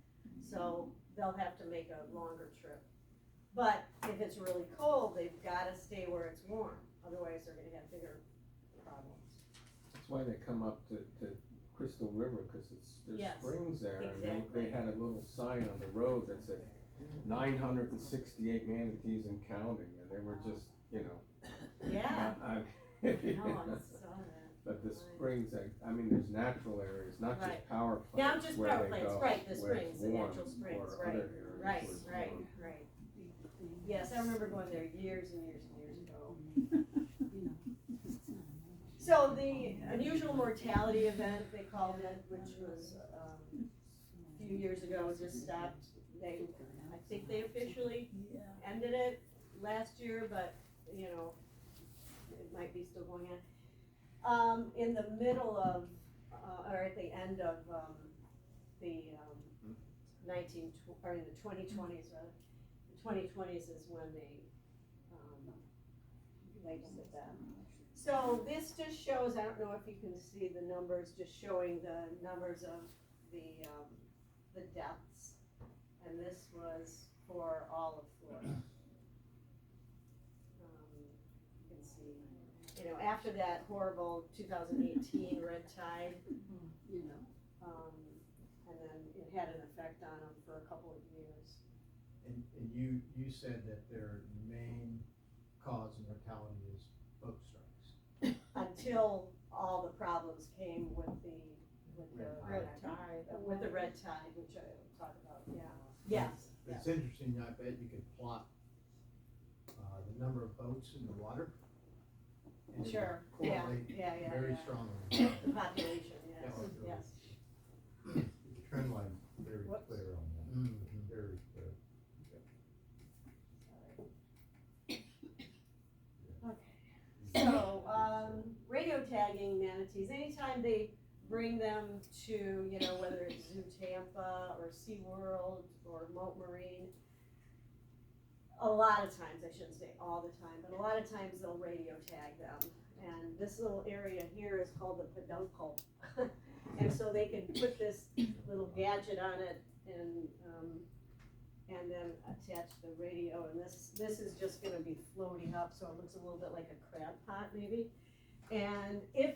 so they'll have to make a longer trip. But if it's really cold, they've gotta stay where it's warm, otherwise they're gonna have bigger problems. That's why they come up to Crystal River, cause there's Yes, springs there, and exactly. they had a little sign on the road that said 968 manatees and counting, and they were just, Yeah. I No, I saw that. But the springs, I mean, there's natural areas, not Right. just power plants. Not just where power they plants, go, right, the where it's springs, the warm, natural springs, or right, other areas right, where it's right, warm. right. Yes, I remember going there years and years and years ago. So the unusual mortality event, they called it, which was, a few years ago, just stopped. I think they officially ended it last year, but, it might be still going on. In the middle of, or at the end of, the, in the 2020s, the 2020s is when they did that. So this just shows, I don't know if you can see the numbers, just showing the numbers of the deaths. And this was for all of Florida. You can see, after that horrible 2018 red tide, and then it had an effect on them for a couple of years. And you said that their main cause of mortality is boat strikes. Until all the problems came with the Red tide. with the red tide, which I will talk about, Yes. It's interesting, I bet you could plot, the number of boats in the water. And it would Sure, correlate yeah. very strongly. The population, yes. The trend line's very Whoops. clear on that. Mhm. Very clear. So, radio tagging manatees, anytime they bring them to, whether it's Zoo Tampa or SeaWorld or Moat Marine, a lot of times, I shouldn't say all the time, but a lot of times they'll radio tag them. And this little area here is called the peduncle. And so they can put this little gadget on it and then attach the radio, and this is just gonna be floating up, so it looks a little bit like a crab pot maybe. And if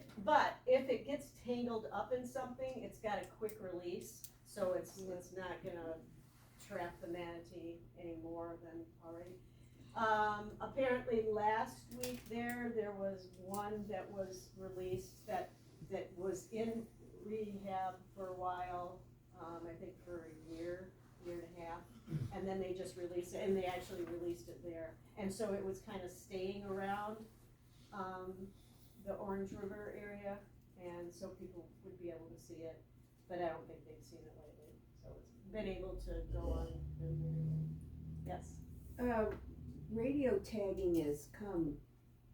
it gets tangled up in something, it's got a quick release, so it's not gonna trap the manatee any more than already. Apparently last week there was one that was released that was in rehab for a while, I think for a year and a half, and then they just released it, and they actually released it there. And so it was kind of staying around the Orange River area, and so people would be able to see it, but I don't think they've seen it lately. So it's been able to go on. Yes? Radio tagging has come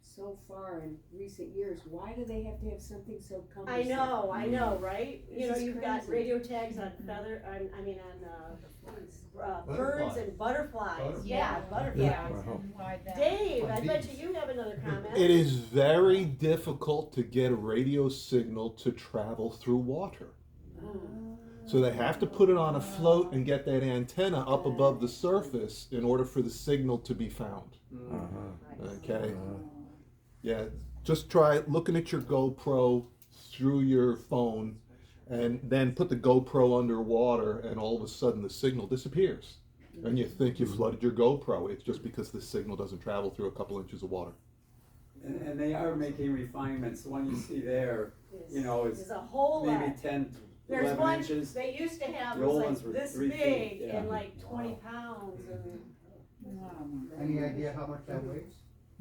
so far in recent years. Why do they have to have something so cumbersome? I know, right? This is You've got crazy. radio tags on birds and butterflies. Yeah, butterflies. Wow. Dave, I bet you have another comment. It is very difficult to get a radio signal to travel through water. So they have to put it on a float and get that antenna up above the surface in order for the signal to be found. Okay? Yeah, just try looking at your GoPro through your phone and then put the GoPro underwater and all of a sudden the signal disappears. And you think you flooded your GoPro. It's just because the signal doesn't travel through a couple inches of water. And they are making refinements. The one you see there, is There's a whole maybe lot. 10, There's 11 one, inches. they used to have, The it was old like ones were this 3 big feet, yeah. and like 20 pounds and, Any idea how much that weighs?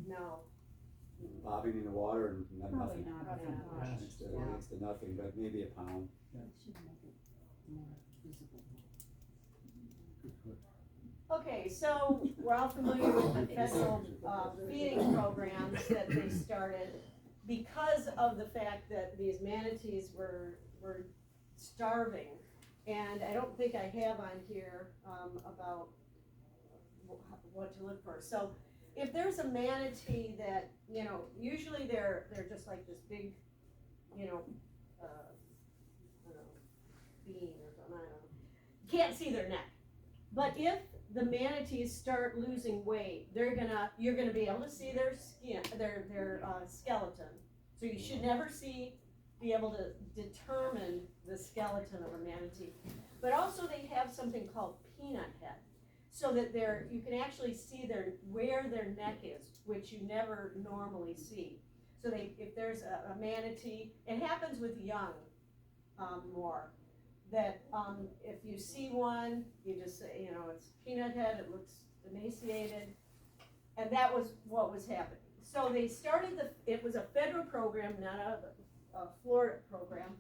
no. Bobbing in the water and nothing. Probably not. Next to nothing, but maybe a pound. Okay, so we're all familiar with the federal feeding programs that they started because of the fact that these manatees were starving. And I don't think I have on here about what to look for. So if there's a manatee that, usually they're just like this big, I don't know, bean or can't see their neck. But if the manatees start losing weight, you're gonna be able to see their skin, their skeleton. So you should never be able to determine the skeleton of a manatee. But also they have something called peanut head, so that you can actually see where their neck is, which you never normally see. So if there's a manatee, it happens with young more. That if you see one, you just say, it's peanut head, it looks emaciated, and that was what was happening. So they started it was a federal program, not a Florida program.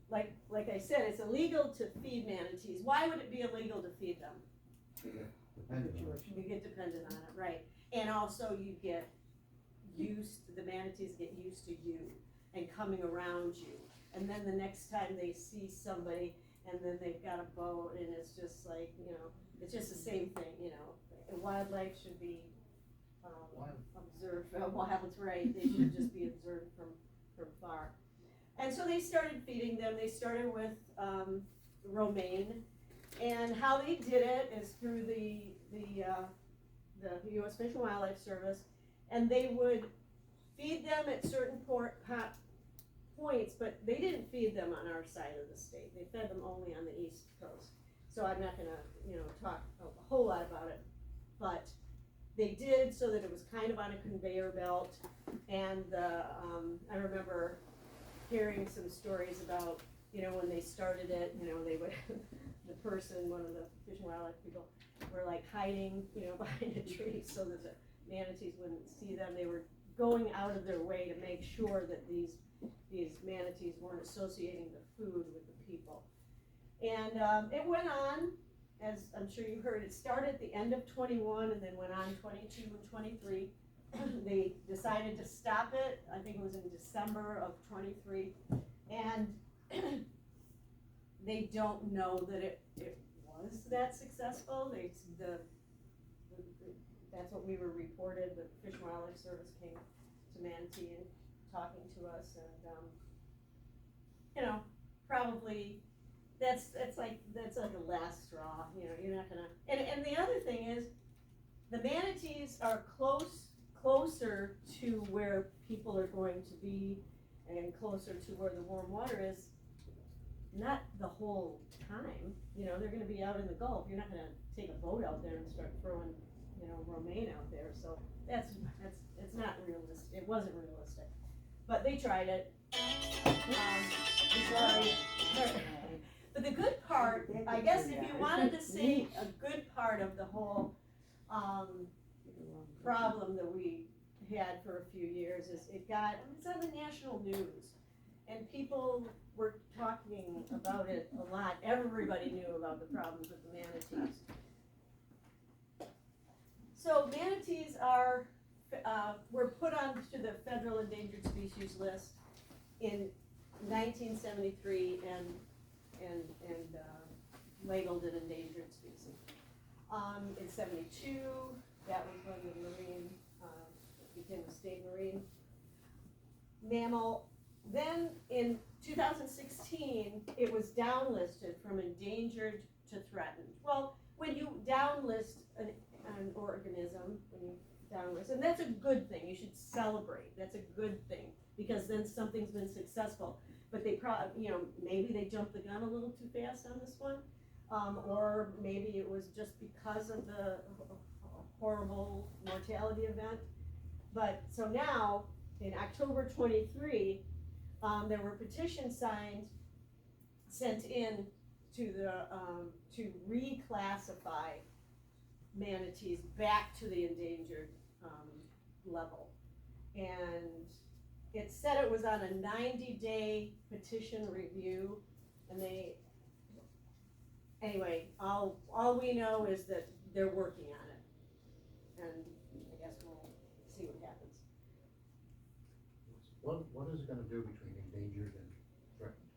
Like I said, it's illegal to feed manatees. Why would it be illegal to feed them? You get dependent on it, right? And also the manatees get used to you and coming around you. And then the next time they see somebody, and then they've got a boat, and it's just like, it's just the same thing, Wildlife should be observed, wild, right? They should just be observed from far. And so they started feeding them. They started with romaine, and how they did it is through the U.S. Fish and Wildlife Service, and they would feed them at certain points, but they didn't feed them on our side of the state. They fed them only on the East Coast. So I'm not gonna, talk a whole lot about it, but they did so that it was kind of on a conveyor belt. And I remember hearing some stories about, when they started it, they would, one of the Fish and Wildlife people, were like hiding, behind a tree so that the manatees wouldn't see them. They were going out of their way to make sure that these manatees weren't associating the food with the people. And it went on, as I'm sure you heard, it started at the end of 21 and then went on 22 and 23. They decided to stop it, I think it was in December of 23, and they don't know that it was that successful. That's what we were reported. The Fish and Wildlife Service came to Manatee and talking to us, and probably that's like the last straw. You're not gonna. And the other thing is, the manatees are closer to where people are going to be, and closer to where the warm water is. Not the whole time. They're going to be out in the Gulf. You're not going to take a boat out there and start throwing, romaine out there. So it's not realistic. It wasn't realistic, but they tried it. But the good part, I guess, if you wanted to see a good part of the whole problem that we had for a few years, is it's on the national news, and people were talking about it a lot. Everybody knew about the problems with the manatees. So manatees were put onto the federal endangered species list in 1973 and labeled an endangered species. In 72, that was when the marine became a state marine mammal. Then in 2016, it was downlisted from endangered to threatened. Well, when you downlist an organism, and that's a good thing. You should celebrate. That's a good thing, because then something's been successful. But they maybe they jumped the gun a little too fast on this one, or maybe it was just because of the horrible mortality event. But so now, in October 23, there were petitions sent in to reclassify manatees back to the endangered level, and it said it was on a 90-day petition review, and all we know is that they're working on it, and I guess we'll see what happens. What is it gonna do between endangered and threatened?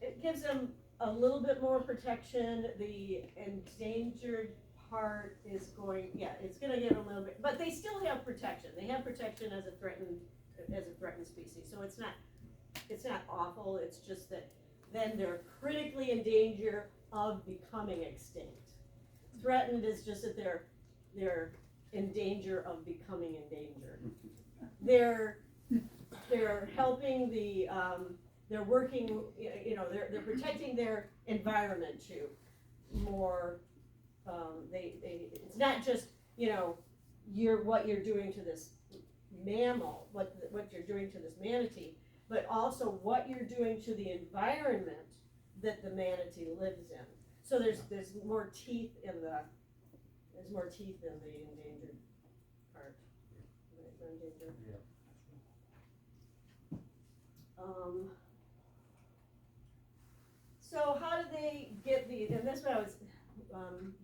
It gives them a little bit more protection. The endangered part is it's gonna give them a little bit, but they still have protection. They have protection as a threatened species. So it's not awful. It's just that then they're critically in danger of becoming extinct. Threatened is just that they're in danger of becoming endangered. They're helping the, they're working, they're protecting their environment too. More, it's not just, what you're doing to this mammal, what you're doing to this manatee, but also what you're doing to the environment that the manatee lives in. So there's more teeth in the endangered part. Endangered. Yeah. So how do they get these, and that's what I was,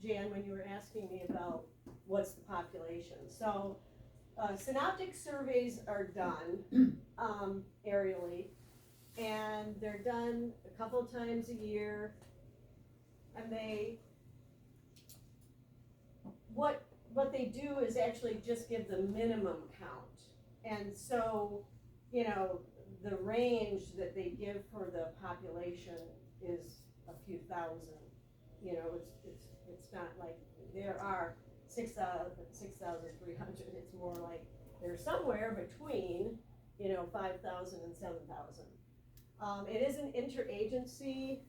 Jan, when you were asking me about what's the population. So synoptic surveys are done aerially, and they're done a couple of times a year, and what they do is actually just give the minimum count. And so, the range that they give for the population is a few thousand. It's not like there are 6,300. It's more like they're somewhere between, 5,000 and 7,000. It is an interagency,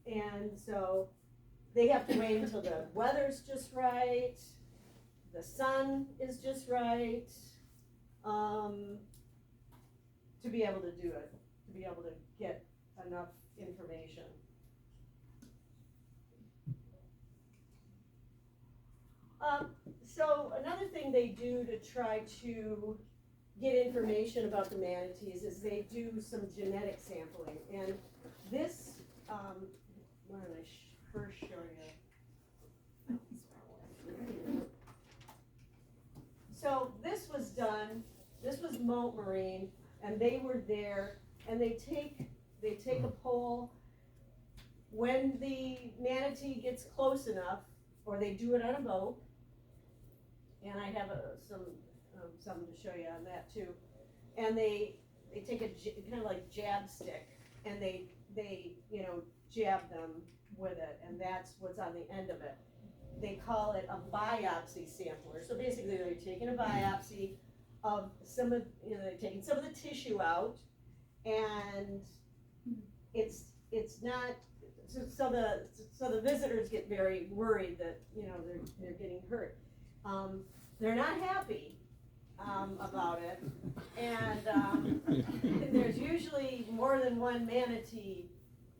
and so they have to wait until the weather's just right, the sun is just right, to be able to do it, to be able to get enough information. So another thing they do to try to get information about the manatees is they do some genetic sampling. And this, why don't I first show you? So this was done, this was Moat Marine, and they were there, and they take a poll. When the manatee gets close enough, or they do it on a boat, and I have something to show you on that too. And they take a kind of like jab stick, and they jab them with it, and that's what's on the end of it. They call it a biopsy sampler. So basically, they're taking a biopsy of they're taking some of the tissue out, and it's not. So the visitors get very worried that they're getting hurt. They're not happy about it, and there's usually more than one manatee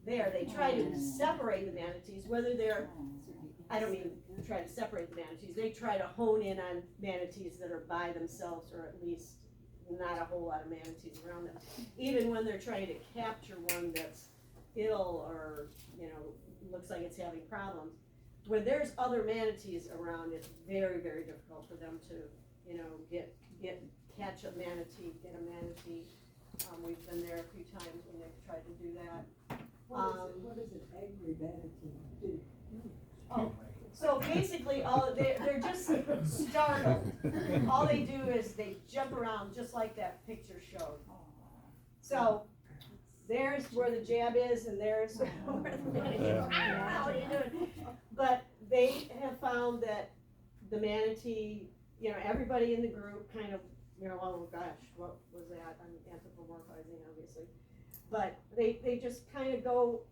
there. They try to separate the manatees, whether they're, I don't mean try to separate the manatees, they try to hone in on manatees that are by themselves, or at least not a whole lot of manatees around them. Even when they're trying to capture one that's ill or, looks like it's having problems, when there's other manatees around, it's very, very difficult for them to, catch a manatee, get a manatee. We've been there a few times when they've tried to do that. What does an angry manatee do? Oh, so basically, they're just startled. All they do is they jump around just like that picture showed. So there's where the jab is, and there's where the manatee is. How are you doing? But they have found that the manatee, everybody in the group kind of, oh gosh, what was that? I'm anthropomorphizing, obviously. But they just kind of go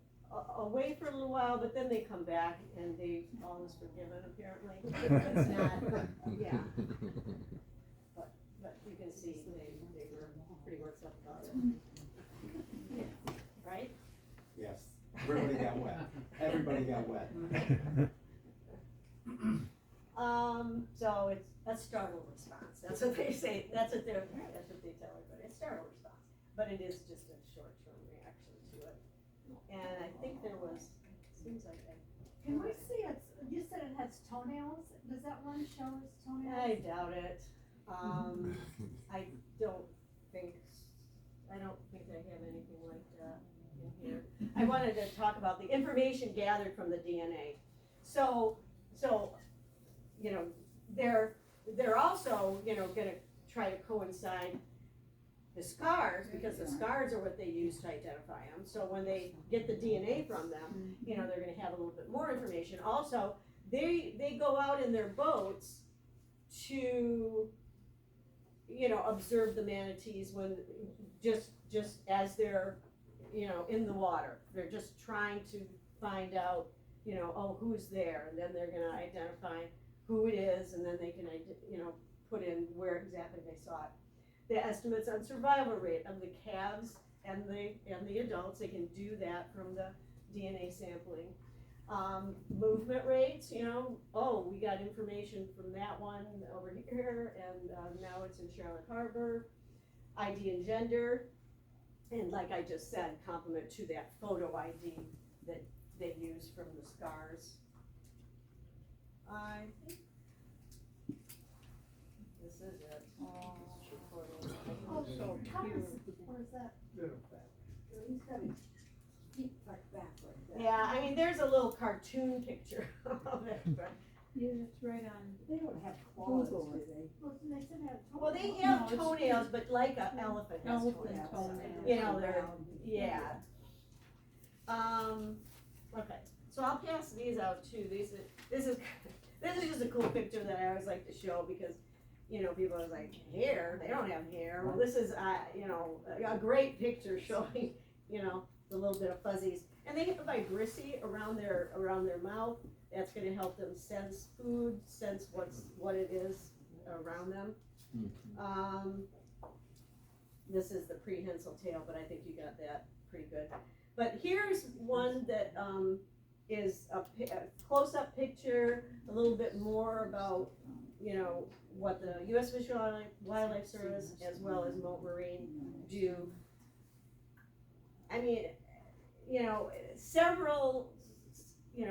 away for a little while, but then they come back, and all is forgiven, apparently. It's not, yeah. But you can see they were pretty worked up about it. Right? Yes, everybody got wet. Everybody got wet. So it's a startle response. That's what they say. That's what they tell everybody. A startle response. But it is just a short-term reaction to it. And I think there was, seems like Can we see you said it has toenails? Does that one show its toenails? I doubt it. I don't think I have anything like that in here. I wanted to talk about the information gathered from the DNA. So they're also, gonna try to coincide the scars, because the scars are what they use to identify them. So when they get the DNA from them, you know, they're gonna have a little bit more information. Also, they go out in their boats to, you know, observe the manatees when, just as they're, you know, in the water. They're just trying to find out, you know, oh, who's there, and then they're gonna identify who it is, and then they can, you know, put in where exactly they saw it. The estimates on survival rate of the calves and the adults, they can do that from the DNA sampling. Movement rates, you know, oh, we got information from that one over here, and now it's in Charlotte Harbor. ID and gender, and like I just said, complement to that photo ID that they use from the scars. I think this is it. Oh, so Thomas, where's that? He's got his feet like back like that. Yeah, I mean, there's a little cartoon picture of it, but. Yeah, it's right on. They don't have claws, do they? Well, they have toenails, but like an elephant has Elephant toenails. toenails. You know, they're, yeah. Okay, so I'll pass these out too. This is just a cool picture that I always like to show because, you know, people are like, hair? They don't have hair. Well, this is, you know, a great picture showing, you know, the little bit of fuzzies. And they get the vibrissae around their mouth. That's going to help them sense food, sense what it is around them. This is the prehensile tail, but I think you got that pretty good. But here's one that is a close-up picture, a little bit more about, you know, what the U.S. Fish and Wildlife Service as well as Mote Marine do. I mean, you know,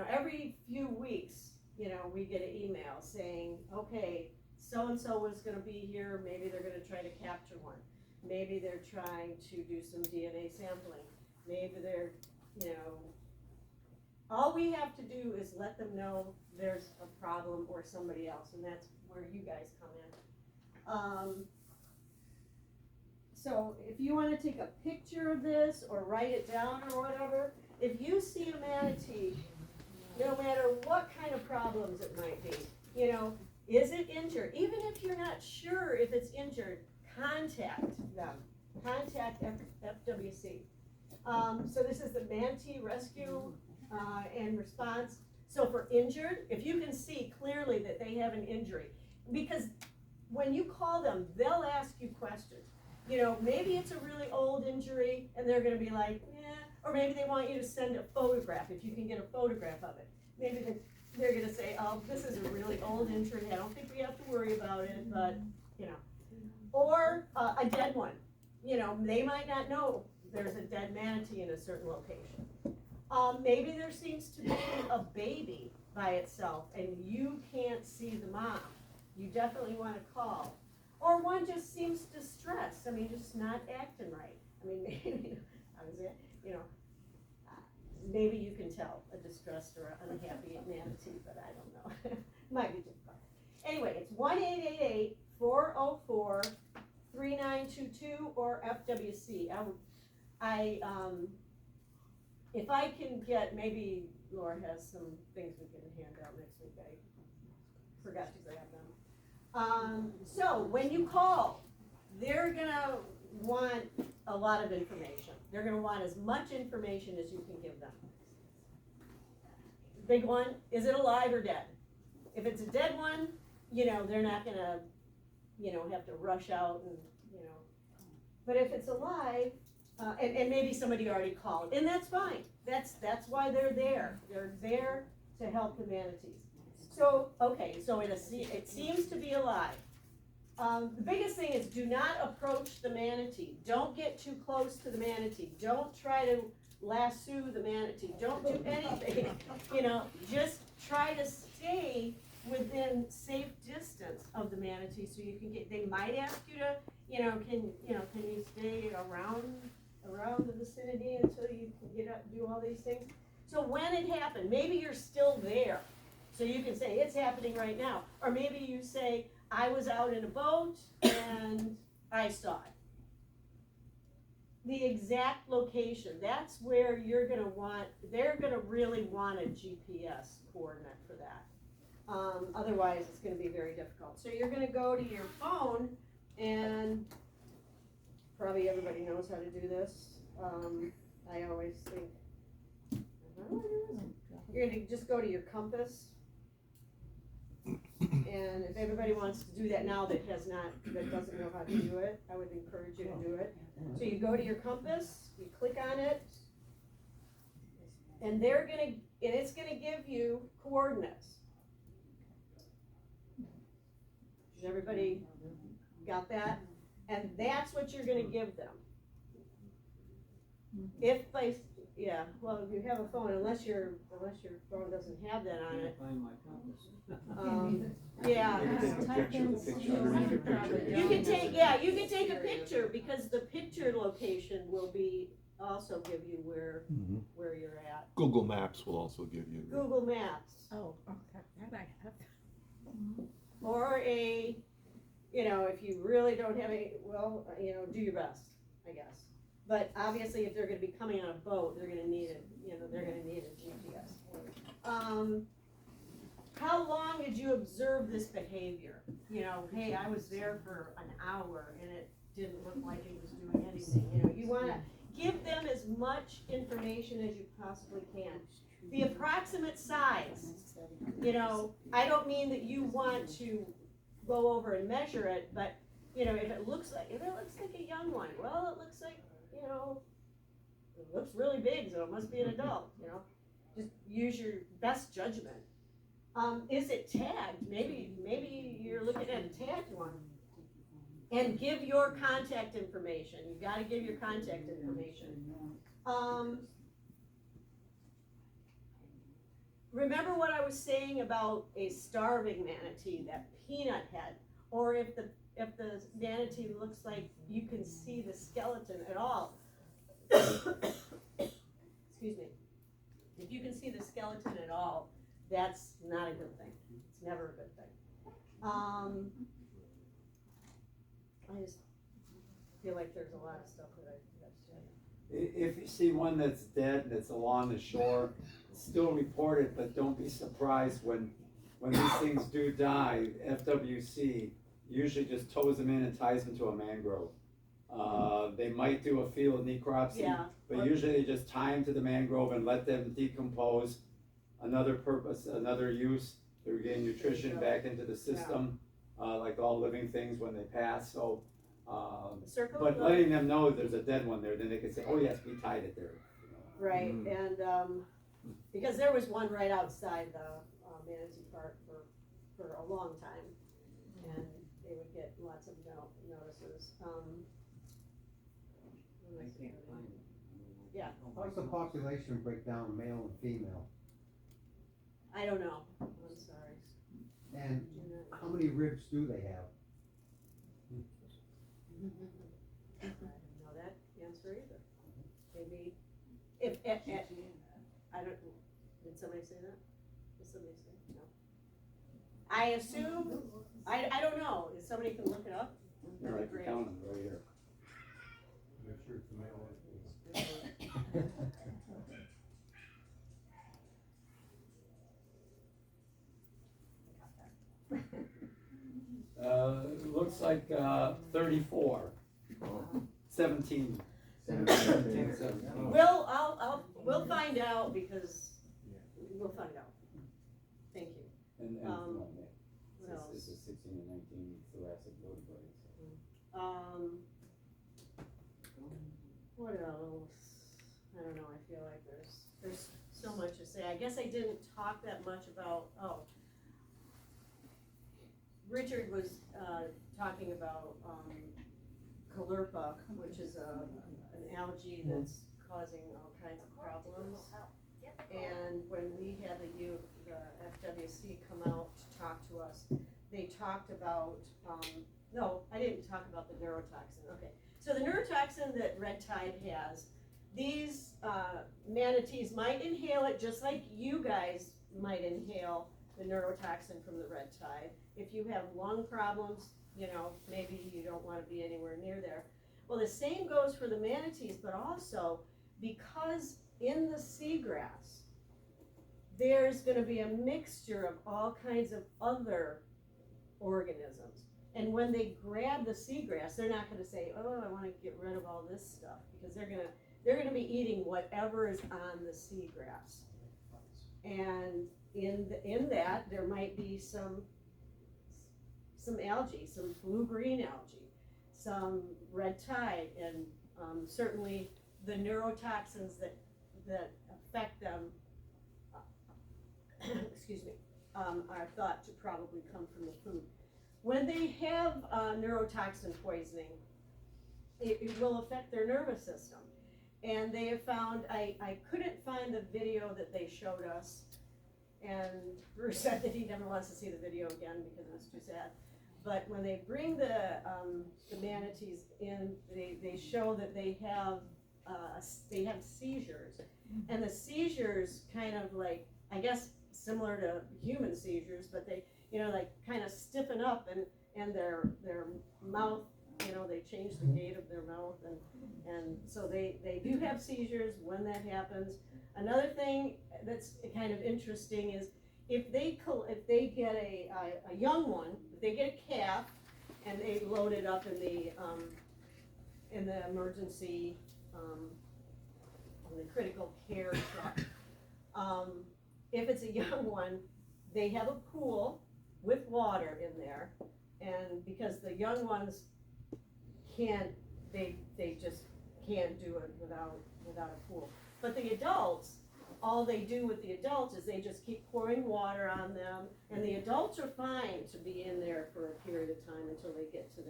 every few weeks, you know, we get an email saying, okay, so-and-so was gonna be here, maybe they're gonna try to capture one. Maybe they're trying to do some DNA sampling. Maybe they're, you know, all we have to do is let them know there's a problem or somebody else, and that's where you guys come in. So if you wanna take a picture of this or write it down or whatever, if you see a manatee, no matter what kind of problems it might be, you know, is it injured? Even if you're not sure if it's injured, contact them. Contact FWC. So this is the manatee rescue and response. So for injured, if you can see clearly that they have an injury, because when you call them, they'll ask you questions. You know, maybe it's a really old injury and they're gonna be like, or maybe they want you to send a photograph, if you can get a photograph of it. Maybe they're gonna say, oh, this is a really old injury, I don't think we have to worry about it, but, you know. Or a dead one. You know, they might not know there's a dead manatee in a certain location. Maybe there seems to be a baby by itself and you can't see the mom. You definitely wanna call. Or one just seems distressed, I mean, just not acting right. I mean, maybe, how is it? You know, maybe you can tell a distressed or unhappy manatee, but I don't know. Might be just fun. Anyway, it's 1-888-404-3922 or FWC. If I can get, maybe Laura has some things we can hand out next week. I forgot to grab them. So when you call, they're gonna want a lot of information. They're gonna want as much information as you can give them. Big one, is it alive or dead? If it's a dead one, you know, they're not gonna, you know, have to rush out and, you know. But if it's alive, and maybe somebody already called, and that's fine. That's why they're there. They're there to help the manatees. So, okay, so it seems to be alive. The biggest thing is do not approach the manatee. Don't get too close to the manatee. Don't try to lasso the manatee. Don't do anything. You know, just try to stay within safe distance of the manatee so you can get, they might ask you to, can you stay around the vicinity until you can get up, do all these things. So when it happened, maybe you're still there. So you can say, it's happening right now. Or maybe you say, I was out in a boat and I saw it. the exact location. That's where you're gonna want, they're gonna really want a GPS coordinate for that. Otherwise, it's gonna be very difficult. So you're gonna go to your phone, and probably everybody knows how to do this. I always think, how do I do this? You're gonna just go to your compass. And if everybody wants to do that now that doesn't know how to do it, I would encourage you to do it. So you go to your compass, you click on it, and it's gonna give you coordinates. Has everybody got that? And that's what you're gonna give them. If well, if you have a phone, unless your phone doesn't have that on it. Find my compass. Yeah. You can take a picture of the picture underneath the picture. You can take a picture, because the picture location will also give you where you're at. Google Maps will also give you. Google Maps. Oh, okay, that I have. Or if you really don't have any, do your best, I guess. But obviously, if they're gonna be coming on a boat, they're gonna need they're gonna need a GPS. How long did you observe this behavior? Hey, I was there for an hour and it didn't look like it was doing anything. You wanna give them as much information as you possibly can. The approximate size, I don't mean that you want to go over and measure it, but if it looks like a young one, well, it looks like, it looks really big, so it must be an adult, just use your best judgment. Is it tagged? Maybe you're looking at a tagged one. And give your contact information. You gotta give your contact information. Remember what I was saying about a starving manatee that Peanut had, or if the manatee looks like you can see the skeleton at all. Excuse me. If you can see the skeleton at all, that's not a good thing. It's never a good thing. I just feel like there's a lot of stuff that I forgot to tell you. If you see one that's dead, that's along the shore, still report it, but don't be surprised when these things do die. FWC usually just tows them in and ties them to a mangrove. They might do a field necropsy, but usually they just tie them to the mangrove and let them decompose. Another purpose, another use, they're getting nutrition back into the system, like all living things when they pass. So, but letting them know there's a dead one there, then they can say, oh yes, we tied it there. Right, and because there was one right outside the Manatee Park for a long time, and they would get lots of notices. I can't find it. Yeah. What's the population breakdown, male and female? I don't know, I'm sorry. And how many ribs do they have? I don't know that answer either. Maybe, I don't, did somebody say that? Did somebody say, no? I assume, I don't know, if somebody can look it up, that'd be great. Count them right here. Make sure it's male. Looks like 34. 17. We'll find out, because we'll find out. Thank you. And What else? this is 16 and 19 thoracic vertebrae. What else? I don't know, I feel like there's so much to say. I guess I didn't talk that much about, Richard was talking about caulerpa, which is an algae that's causing all kinds of problems. And when we had the FWC come out to talk to us, they talked about, no, I didn't talk about the neurotoxin. Okay, so the neurotoxin that red tide has, these manatees might inhale it just like you guys might inhale the neurotoxin from the red tide. If you have lung problems, maybe you don't want to be anywhere near there. Well, the same goes for the manatees, but also because in the seagrass, there's gonna be a mixture of all kinds of other organisms. And when they grab the seagrass, they're not gonna say, oh, I wanna get rid of all this stuff, because they're gonna be eating whatever is on the seagrass. And in that, there might be some algae, some blue-green algae, some red tide, and certainly the neurotoxins that affect them, excuse me, are thought to probably come from the food. When they have neurotoxin poisoning, it will affect their nervous system. And they have found, I couldn't find the video that they showed us, and Bruce said that he never wants to see the video again because it was too sad. But when they bring the manatees in, they show that they have seizures, and the seizures kind of like, I guess similar to human seizures, but they, like kind of stiffen up, and their mouth, they change the gait of their mouth, and so they do have seizures when that happens. Another thing that's kind of interesting is if they get a young one, if they get a calf and they load it up in the emergency, in the critical care truck, if it's a young one, they have a pool with water in there, and because the young ones they just can't do it without a pool. But the adults, all they do with the adults is they just keep pouring water on them, and the adults are fine to be in there for a period of time until they get to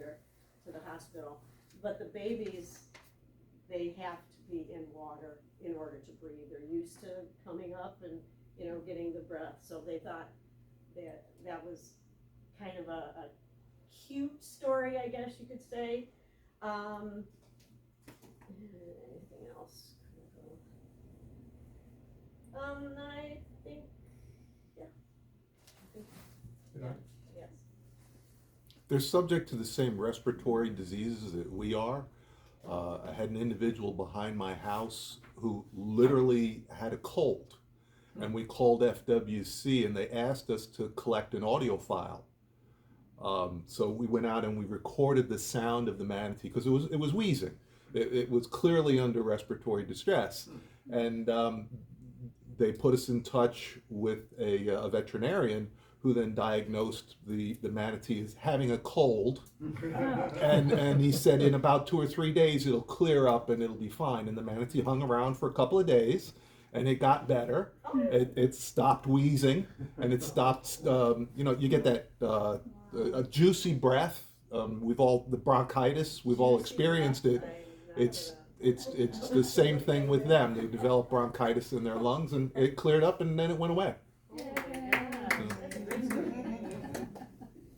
the hospital. But the babies, they have to be in water in order to breathe. They're used to coming up and getting the breath. So they thought that was kind of a cute story, I guess you could say. Anything else? I think, yeah. Yes. They're subject to the same respiratory diseases that we are. I had an individual behind my house who literally had a cold, and we called FWC, and they asked us to collect an audio file. So we went out and we recorded the sound of the manatee because it was wheezing. It was clearly under respiratory distress, and they put us in touch with a veterinarian who then diagnosed the manatee as having a cold, and he said in about 2 or 3 days it'll clear up and it'll be fine. And the manatee hung around for a couple of days, and it got better. It stopped wheezing, and it stopped. You get that a juicy breath. The bronchitis. We've all experienced it. It's the same thing with them. They developed bronchitis in their lungs, and it cleared up, and then it went away.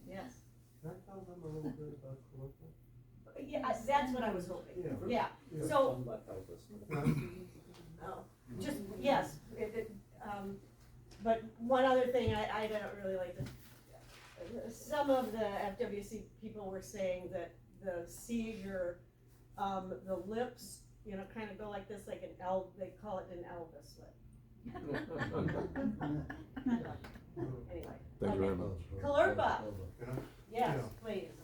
Yes. Can I tell them a little bit about colloquial? Yeah, that's what I was hoping. Yeah. Yeah. So. Oh, just yes. But one other thing I don't really like. Some of the FWC people were saying that the seizure, the lips, kind of go like this, like they call it an Elvis lip. Anyway. Thank you very much. Kalerpa. Can I? Yes, Yeah. please.